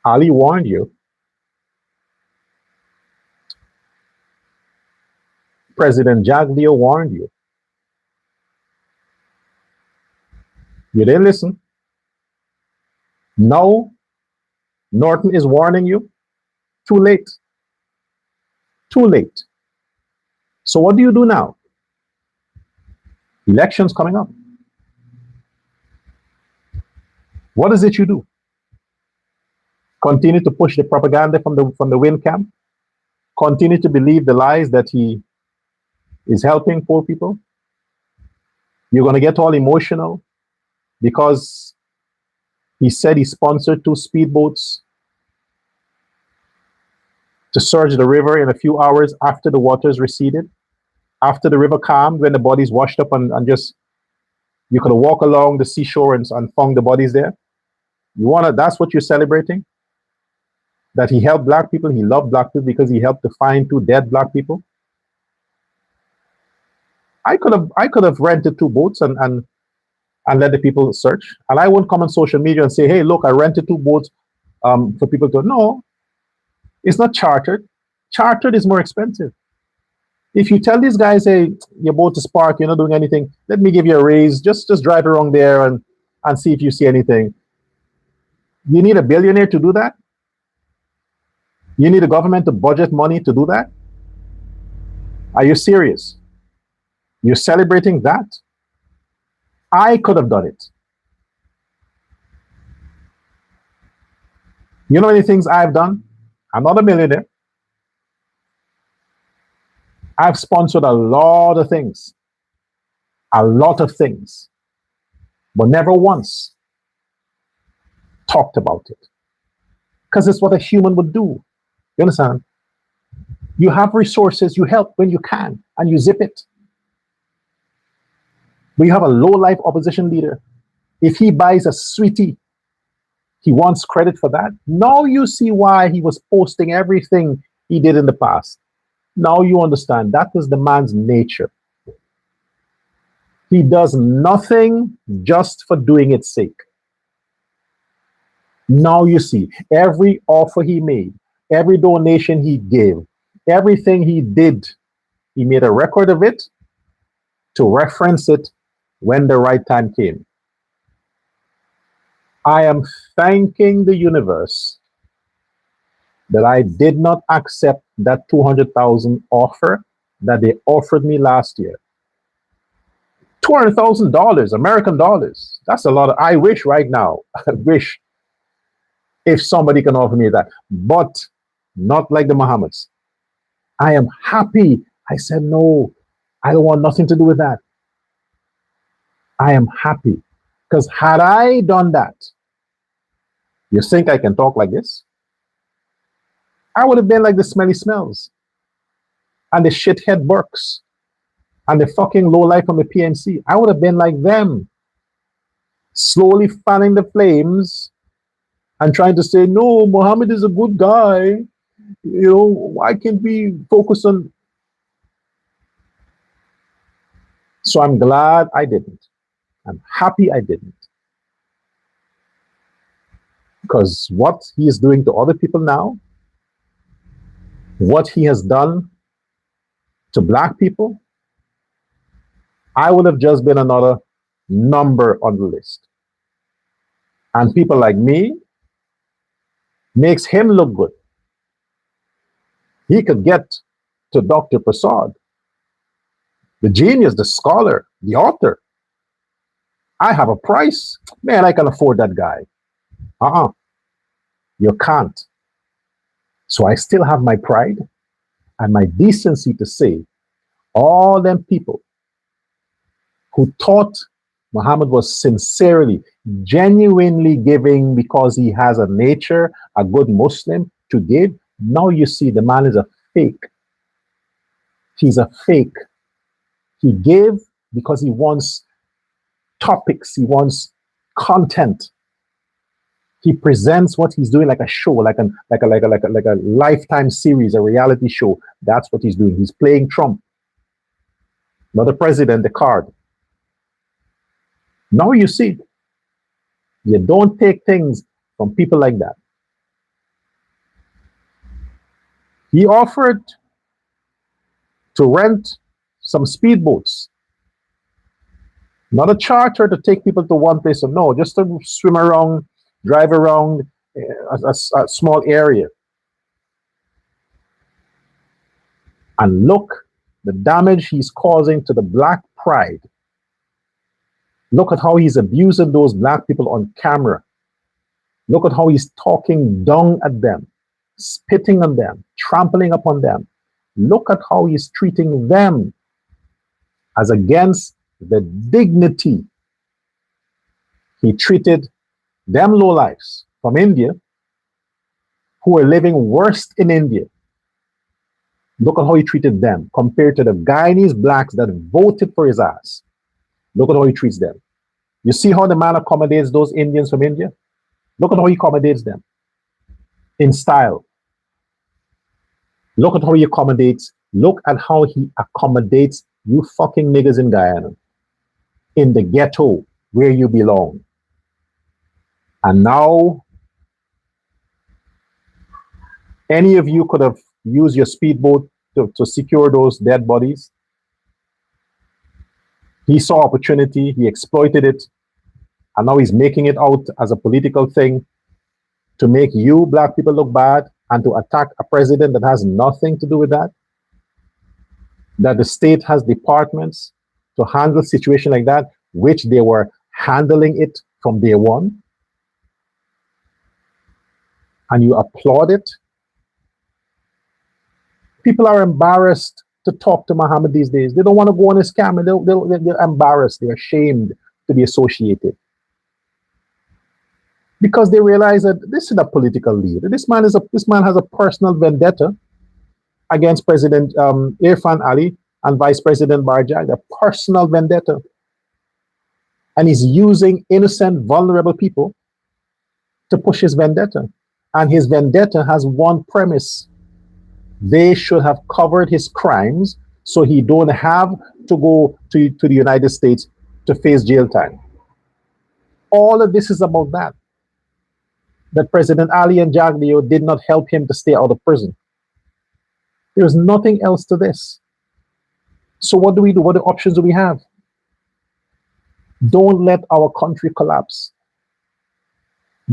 Ali warned you. President Jaglio warned you. You didn't listen. Now, Norton is warning you. Too late. Too late. So what do you do now? Elections coming up. What is it you do? Continue to push the propaganda from the Win camp? Continue to believe the lies that he is helping poor people? You're going to get all emotional because he said he sponsored 2 speedboats to surge the river in a few hours after the waters receded, after the river calmed, when the bodies washed up and just, you could walk along the seashore and found the bodies there. That's what you're celebrating? That he helped black people, he loved black people because he helped to find 2 dead black people? I could have rented 2 boats and let the people search. And I won't come on social media and say, hey, look, I rented 2 boats for people to. No, it's not chartered. Chartered is more expensive. If you tell these guys, hey, your boat is parked, you're not doing anything, let me give you a raise, just drive around there and see if you see anything. You need a billionaire to do that? You need a government to budget money to do that? Are you serious? You're celebrating that? I could have done it. You know any things I've done? I'm not a millionaire. I've sponsored a lot of things, but never once talked about it. Because it's what a human would do. You understand? You have resources, you help when you can, and you zip it. But you have a low-life opposition leader. If he buys a sweetie, he wants credit for that. Now you see why he was posting everything he did in the past. Now you understand that is the man's nature. He does nothing just for doing its sake. Now you see, every offer he made, every donation he gave, everything he did, he made a record of it to reference it when the right time came. I am thanking the universe that I did not accept that 200,000 offer that they offered me last year. $200,000 American dollars. That's a lot of, I wish right now, I wish if somebody can offer me that, but not like the Muhammads. I am happy. I said, no, I don't want nothing to do with that. I am happy. Because had I done that, you think I can talk like this? I would have been like the Smelly Smells and the shithead Burks and the fucking lowlife from the PNC. I would have been like them, slowly fanning the flames and trying to say, no, Muhammad is a good guy. You know, why can't we focus on... So I'm glad I didn't. I'm happy I didn't. Because what he is doing to other people now, what he has done to black people, I would have just been another number on the list. And people like me makes him look good. He could get to Dr. Prasad, the genius, the scholar, the author. I have a price. Man, I can afford that guy. You can't. So I still have my pride and my decency to say, all them people who thought Muhammad was sincerely, genuinely giving because he has a nature, a good Muslim to give, now you see the man is a fake. He's a fake. He gave because he wants topics, he wants content. He presents what he's doing like a show, like a lifetime series, a reality show. That's what he's doing. He's playing Trump, not the president, the card. Now you see, you don't take things from people like that. He offered to rent some speedboats, not a charter to take people to one place, no, just to swim around, drive around a small area. And look the damage he's causing to the black pride. Look at how he's abusing those black people on camera. Look at how he's talking down at them, spitting on them, trampling upon them. Look at how he's treating them as against the dignity he treated them lowlifes from India who are living worst in India. Look at how he treated them compared to the Guyanese blacks that voted for his ass. Look at how he treats them. You see how the man accommodates those Indians from India? Look at how he accommodates them in style. Look at how he accommodates. Look at how he accommodates you fucking niggas in Guyana, in the ghetto where you belong. And now, any of you could have used your speedboat to secure those dead bodies. He saw opportunity, he exploited it, and now he's making it out as a political thing to make you black people look bad and to attack a president that has nothing to do with that. That the state has departments to handle situation like that, which they were handling it from day one. And you applaud it. People are embarrassed to talk to Muhammad these days. They don't want to go on his camera. They're embarrassed. They're ashamed to be associated. Because they realize that this is a political leader. This man has a personal vendetta against President Irfan Ali and Vice President Barjag, a personal vendetta. And he's using innocent, vulnerable people to push his vendetta. And his vendetta has one premise. They should have covered his crimes so he don't have to go to the United States to face jail time. All of this is about that. That President Ali and Jaglio did not help him to stay out of prison. There's nothing else to this. So what do we do? What options do we have? Don't let our country collapse.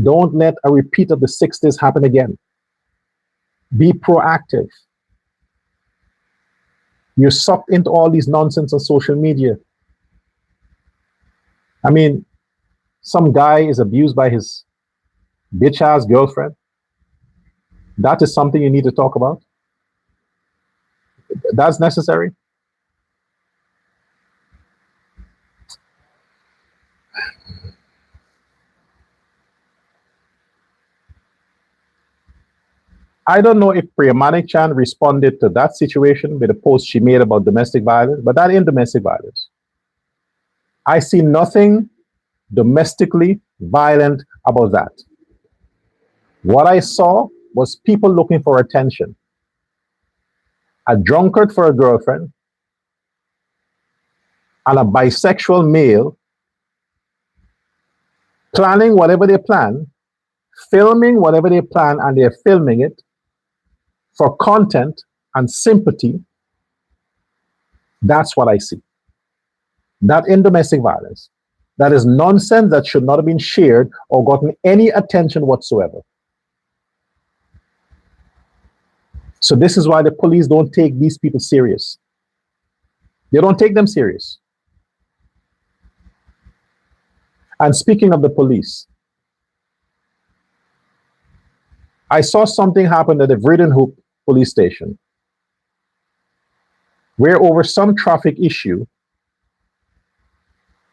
Don't let a repeat of the 60s happen again. Be proactive. You're sucked into all these nonsense on social media. I mean, some guy is abused by his bitch-ass girlfriend. That is something you need to talk about. That's necessary. I don't know if Priyamanik Chan responded to that situation with a post she made about domestic violence, but that ain't domestic violence. I see nothing domestically violent about that. What I saw was people looking for attention. A drunkard for a girlfriend and a bisexual male planning whatever they plan, filming whatever they plan, and they're filming it for content and sympathy. That's what I see. That in domestic violence. That is nonsense that should not have been shared or gotten any attention whatsoever. So this is why the police don't take these people serious. They don't take them serious. And speaking of the police, I saw something happen at the Vredenhoek police station, where over some traffic issue,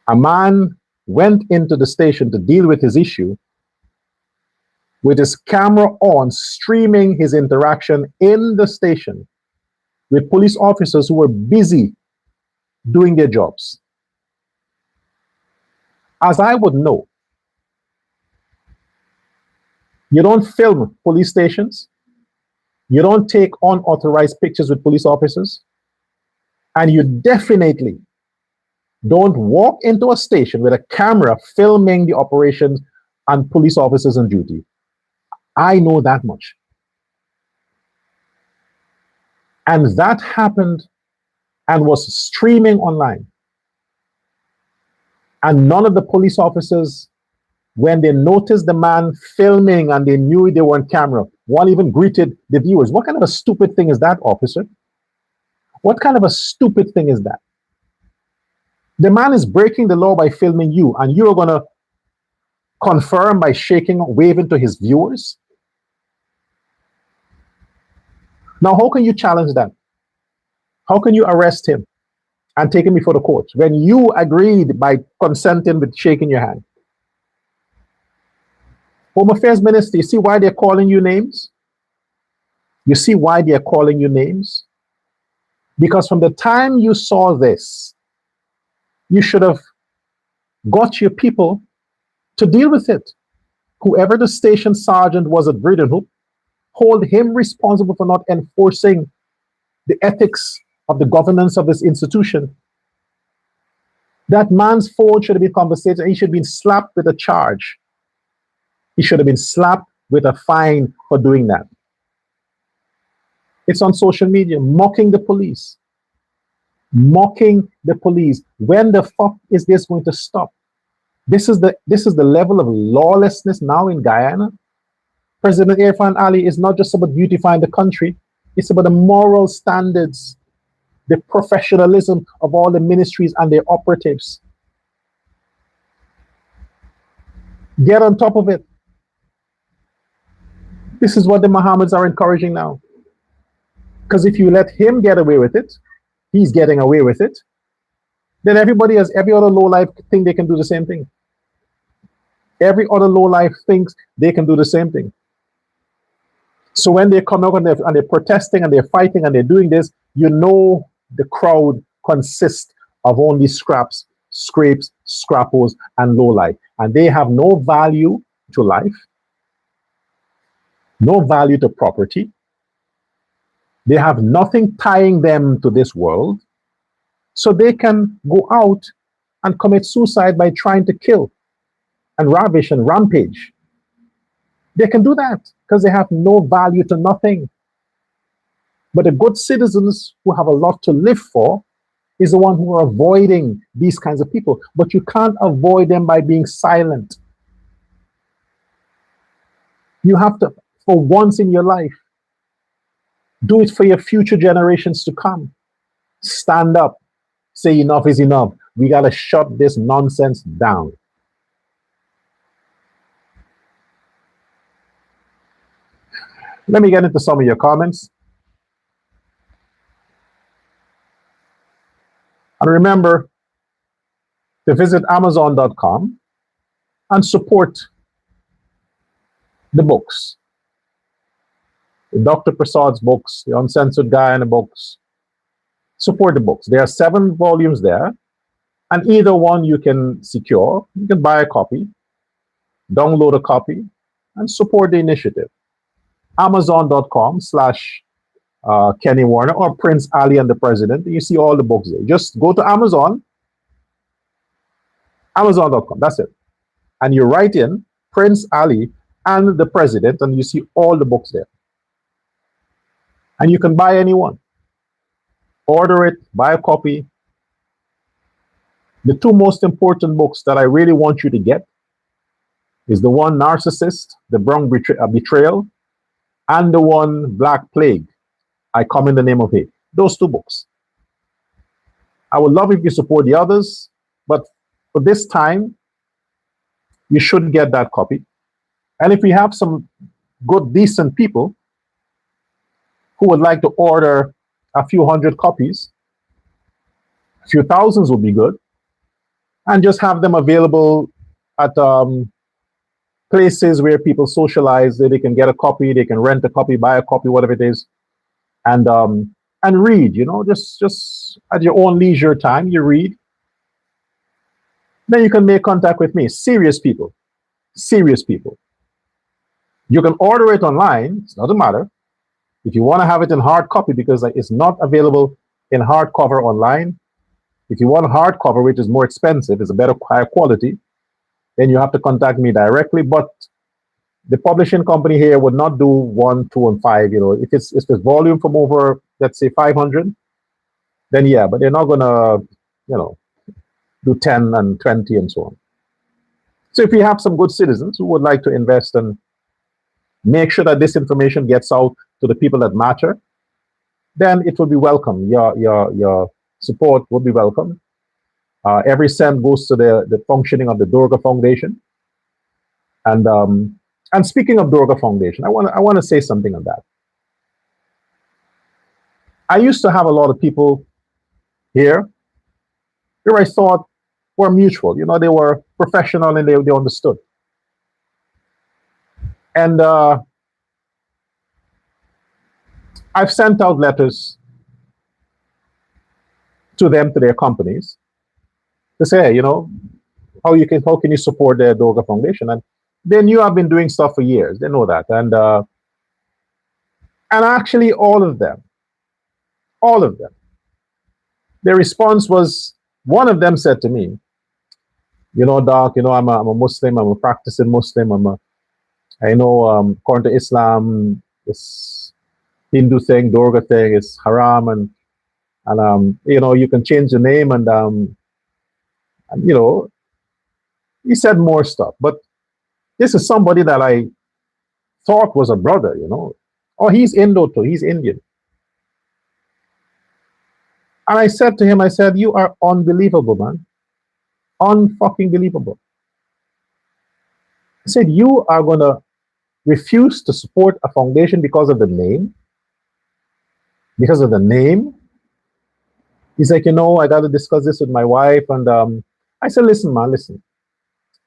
a man went into the station to deal with his issue with his camera on, streaming his interaction in the station with police officers who were busy doing their jobs. As I would know, you don't film police stations, you don't take unauthorized pictures with police officers, and you definitely don't walk into a station with a camera filming the operations and police officers on duty. I know that much. And that happened and was streaming online. And none of the police officers, when they noticed the man filming and they knew they were on camera, one even greeted the viewers. What kind of a stupid thing is that, officer? What kind of a stupid thing is that? The man is breaking the law by filming you, and you're going to confirm by shaking, waving to his viewers? Now, how can you challenge that? How can you arrest him and take him before the court when you agreed by consenting with shaking your hand? Home Affairs Minister, you see why they're calling you names? You see why they're calling you names? Because from the time you saw this, you should have got your people to deal with it. Whoever the station sergeant was at Vredenhoek, hold him responsible for not enforcing the ethics of the governance of this institution. That man's phone should have been confiscated and he should have been slapped with a charge. He should have been slapped with a fine for doing that. It's on social media, mocking the police. Mocking the police. When the fuck is this going to stop? This is the level of lawlessness now in Guyana. President Irfan Ali is not just about beautifying the country, it's about the moral standards, the professionalism of all the ministries and their operatives. Get on top of it. This is what the Mohammeds are encouraging now. Because if you let him get away with it, he's getting away with it, then everybody else, every other low life think they can do the same thing. Every other low life thinks they can do the same thing. So when they come out and they're protesting and they're fighting and they're doing this, you know the crowd consists of only scraps, scrapes, scrappos, and low life. And they have no value to life, no value to property. They have nothing tying them to this world. So they can go out and commit suicide by trying to kill and ravish and rampage. They can do that because they have no value to nothing. But the good citizens who have a lot to live for is the one who are avoiding these kinds of people. But you can't avoid them by being silent. You have to, for once in your life, do it for your future generations to come. Stand up. Say enough is enough. We got to shut this nonsense down. Let me get into some of your comments. And remember to visit Amazon.com and support the books. The Dr. Prasad's books, the Uncensored Guyana books. Support the books. There are 7 volumes there. And either one you can secure. You can buy a copy, download a copy, and support the initiative. Amazon.com/Kenny Warner or Prince Ali and the President. You see all the books there. Just go to Amazon, Amazon.com. That's it. And you write in Prince Ali and the President, and you see all the books there. And you can buy any one. Order it, buy a copy. The 2 most important books that I really want you to get is the one Narcissist, the Brown Betrayal, and the one Black Plague, I Come in the Name of Hate. Those 2 books. I would love if you support the others, but for this time, you should get that copy. And if we have some good, decent people who would like to order a few hundred copies, a few thousands would be good, and just have them available at places where people socialize, that they can get a copy, they can rent a copy, buy a copy, whatever it is, and read. You know, just at your own leisure time, you read. Then you can make contact with me. Serious people, serious people. You can order it online. It doesn't matter. If you want to have it in hard copy, because it's not available in hardcover online. If you want hardcover, which is more expensive, it's a better higher quality, then you have to contact me directly. But the publishing company here would not do 1, 2, and 5. You know, if it's volume from over, let's say 500, then yeah. But they're not gonna, you know, do 10 and 20 and so on. So if you have some good citizens who would like to invest and make sure that this information gets out to the people that matter, then it will be welcome. Your support will be welcome. Every cent goes to the functioning of the Durga Foundation. And speaking of Durga Foundation, I want to say something on that. I used to have a lot of people here who I thought were mutual. You know, they were professional and they understood. And I've sent out letters to them, to their companies, to say, hey, you know, how can you support the Durga Foundation? And they knew I've been doing stuff for years. They know that. And actually all of them, their response was, one of them said to me, you know, Doc, you know, I'm a Muslim, I'm a practicing Muslim, I know according to Islam, this Hindu thing, Durga thing is haram, and you know, you can change the name, and you know, he said more stuff. But this is somebody that I thought was a brother, you know. Oh, he's Indo too, he's Indian. And I said to him, I said, you are unbelievable, man. Unfucking believable. I said, you are going to refuse to support a foundation because of the name? Because of the name? He's like, I got to discuss this with my wife. And I said, listen, man, listen.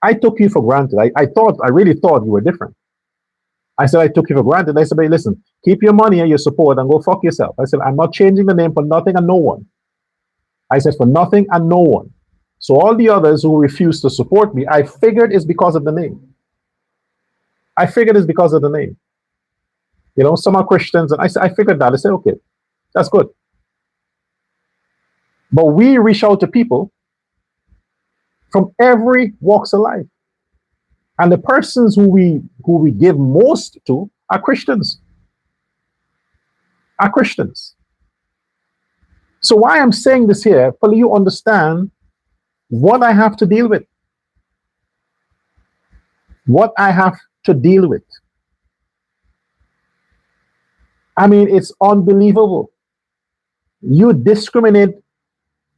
I took you for granted. I really thought you were different. I said, I took you for granted. I said, hey, listen, keep your money and your support and go fuck yourself. I said, I'm not changing the name for nothing and no one. I said, for nothing and no one. So all the others who refused to support me, I figured it's because of the name. I figured it's because of the name. Some are Christians, and I figured that. I said, okay, that's good. But we reach out to people from every walks of life. And the persons who we give most to are Christians. Are Christians. So why I'm saying this here, for you understand what I have to deal with. What I have to deal with. I mean, it's unbelievable. You discriminate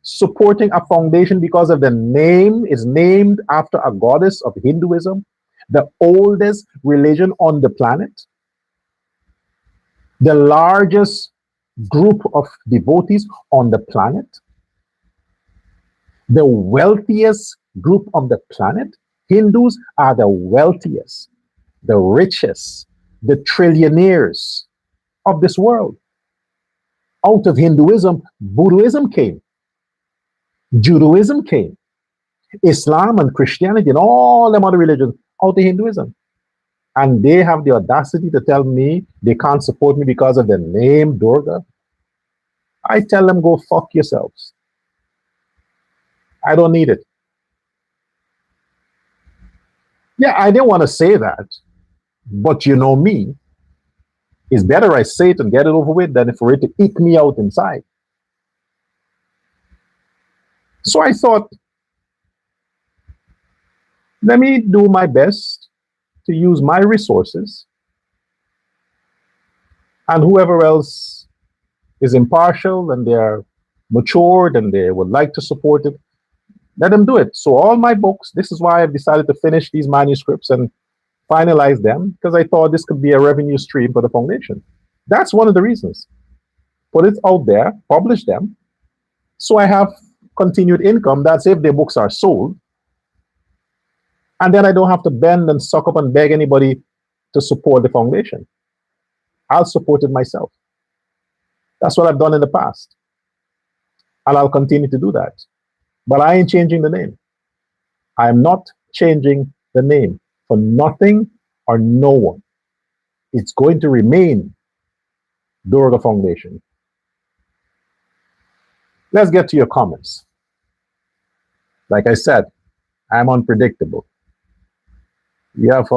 supporting a foundation because of the name is named after a goddess of Hinduism, the oldest religion on the planet, the largest group of devotees on the planet, the wealthiest group of the planet. Hindus are the wealthiest, the richest, the trillionaires of this world. Out of Hinduism, Buddhism came. Judaism came. Islam and Christianity and all them other religions out of Hinduism. And they have the audacity to tell me they can't support me because of the name Durga. I tell them, go fuck yourselves. I don't need it. Yeah, I didn't want to say that, but you know me. It's better I say it and get it over with than for it to eat me out inside. So I thought, let me do my best to use my resources, and whoever else is impartial and they're matured and they would like to support it, let them do it. So all my books, this is why I've decided to finish these manuscripts and finalize them, because I thought this could be a revenue stream for the foundation. That's one of the reasons. Put it out there, publish them, so I have continued income. That's if their books are sold. And then I don't have to bend and suck up and beg anybody to support the foundation. I'll support it myself. That's what I've done in the past. And I'll continue to do that. But I ain't changing the name. I'm not changing the name for nothing or no one. It's going to remain Durga Foundation. Let's get to your comments. Like I said, I'm unpredictable. You have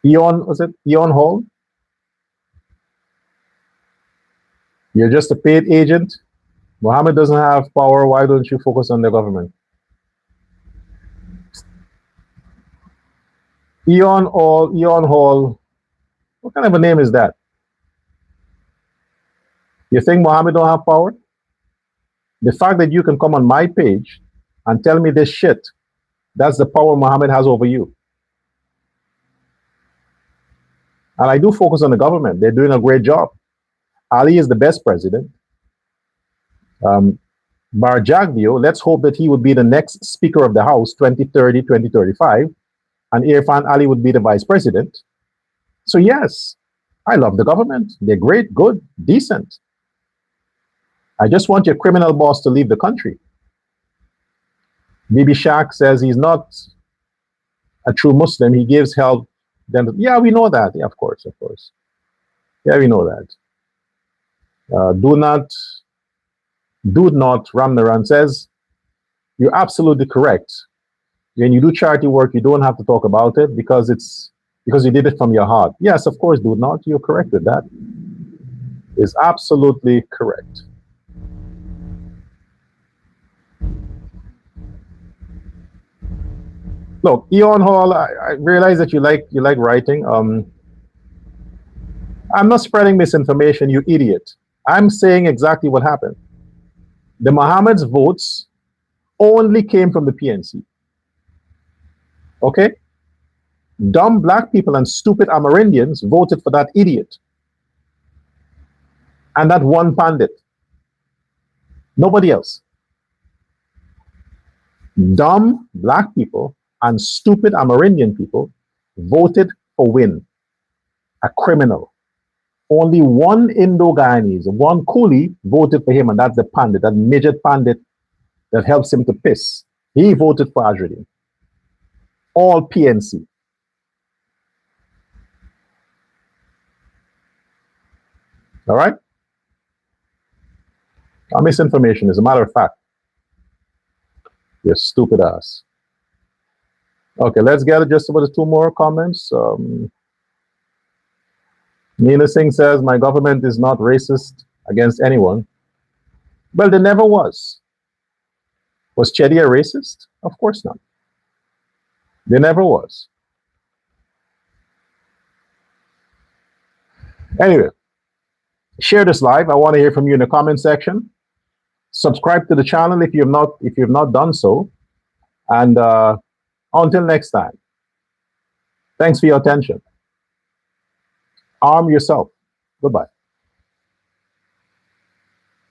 Eon Hall? You're just a paid agent. Mohammed doesn't have power. Why don't you focus on the government? Eon Hall. What kind of a name is that? You think Mohammed don't have power? The fact that you can come on my page and tell me this shit, that's the power Mohammed has over you. And I do focus on the government. They're doing a great job. Ali is the best president. Barjagdio, let's hope that he would be the next Speaker of the House 2030, 2035. And Irfan Ali would be the vice president. So yes, I love the government. They're great, good, decent. I just want your criminal boss to leave the country. Bibi Shak says he's not a true Muslim. He gives help. Then, yeah, we know that. Yeah, of course. Yeah, we know that. Do not, Ramnaran says, you're absolutely correct. When you do charity work, you don't have to talk about it because you did it from your heart. Yes, of course, do not. You're correct with that. Is absolutely correct. Look, Eon Hall, I realize that you like writing. I'm not spreading misinformation, you idiot. I'm saying exactly what happened. The Mohammed's votes only came from the PNC. Okay? Dumb black people and stupid Amerindians voted for that idiot and that one pandit. Nobody else. Dumb black people and stupid Amerindian people voted for Win, a criminal. Only one Indo-Guyanese, one coolie voted for him, and that's the pandit, that midget pandit that helps him to piss. He voted for Ajruddin. All PNC. All right? Misinformation, as a matter of fact. You stupid ass. Okay, let's get just about 2 more comments. Neela Singh says, my government is not racist against anyone. Well, there never was. Was Chedi a racist? Of course not. There never was. Anyway, share this live. I want to hear from you in the comment section. Subscribe to the channel if you've not done so. And until next time, thanks for your attention. Arm yourself. Goodbye.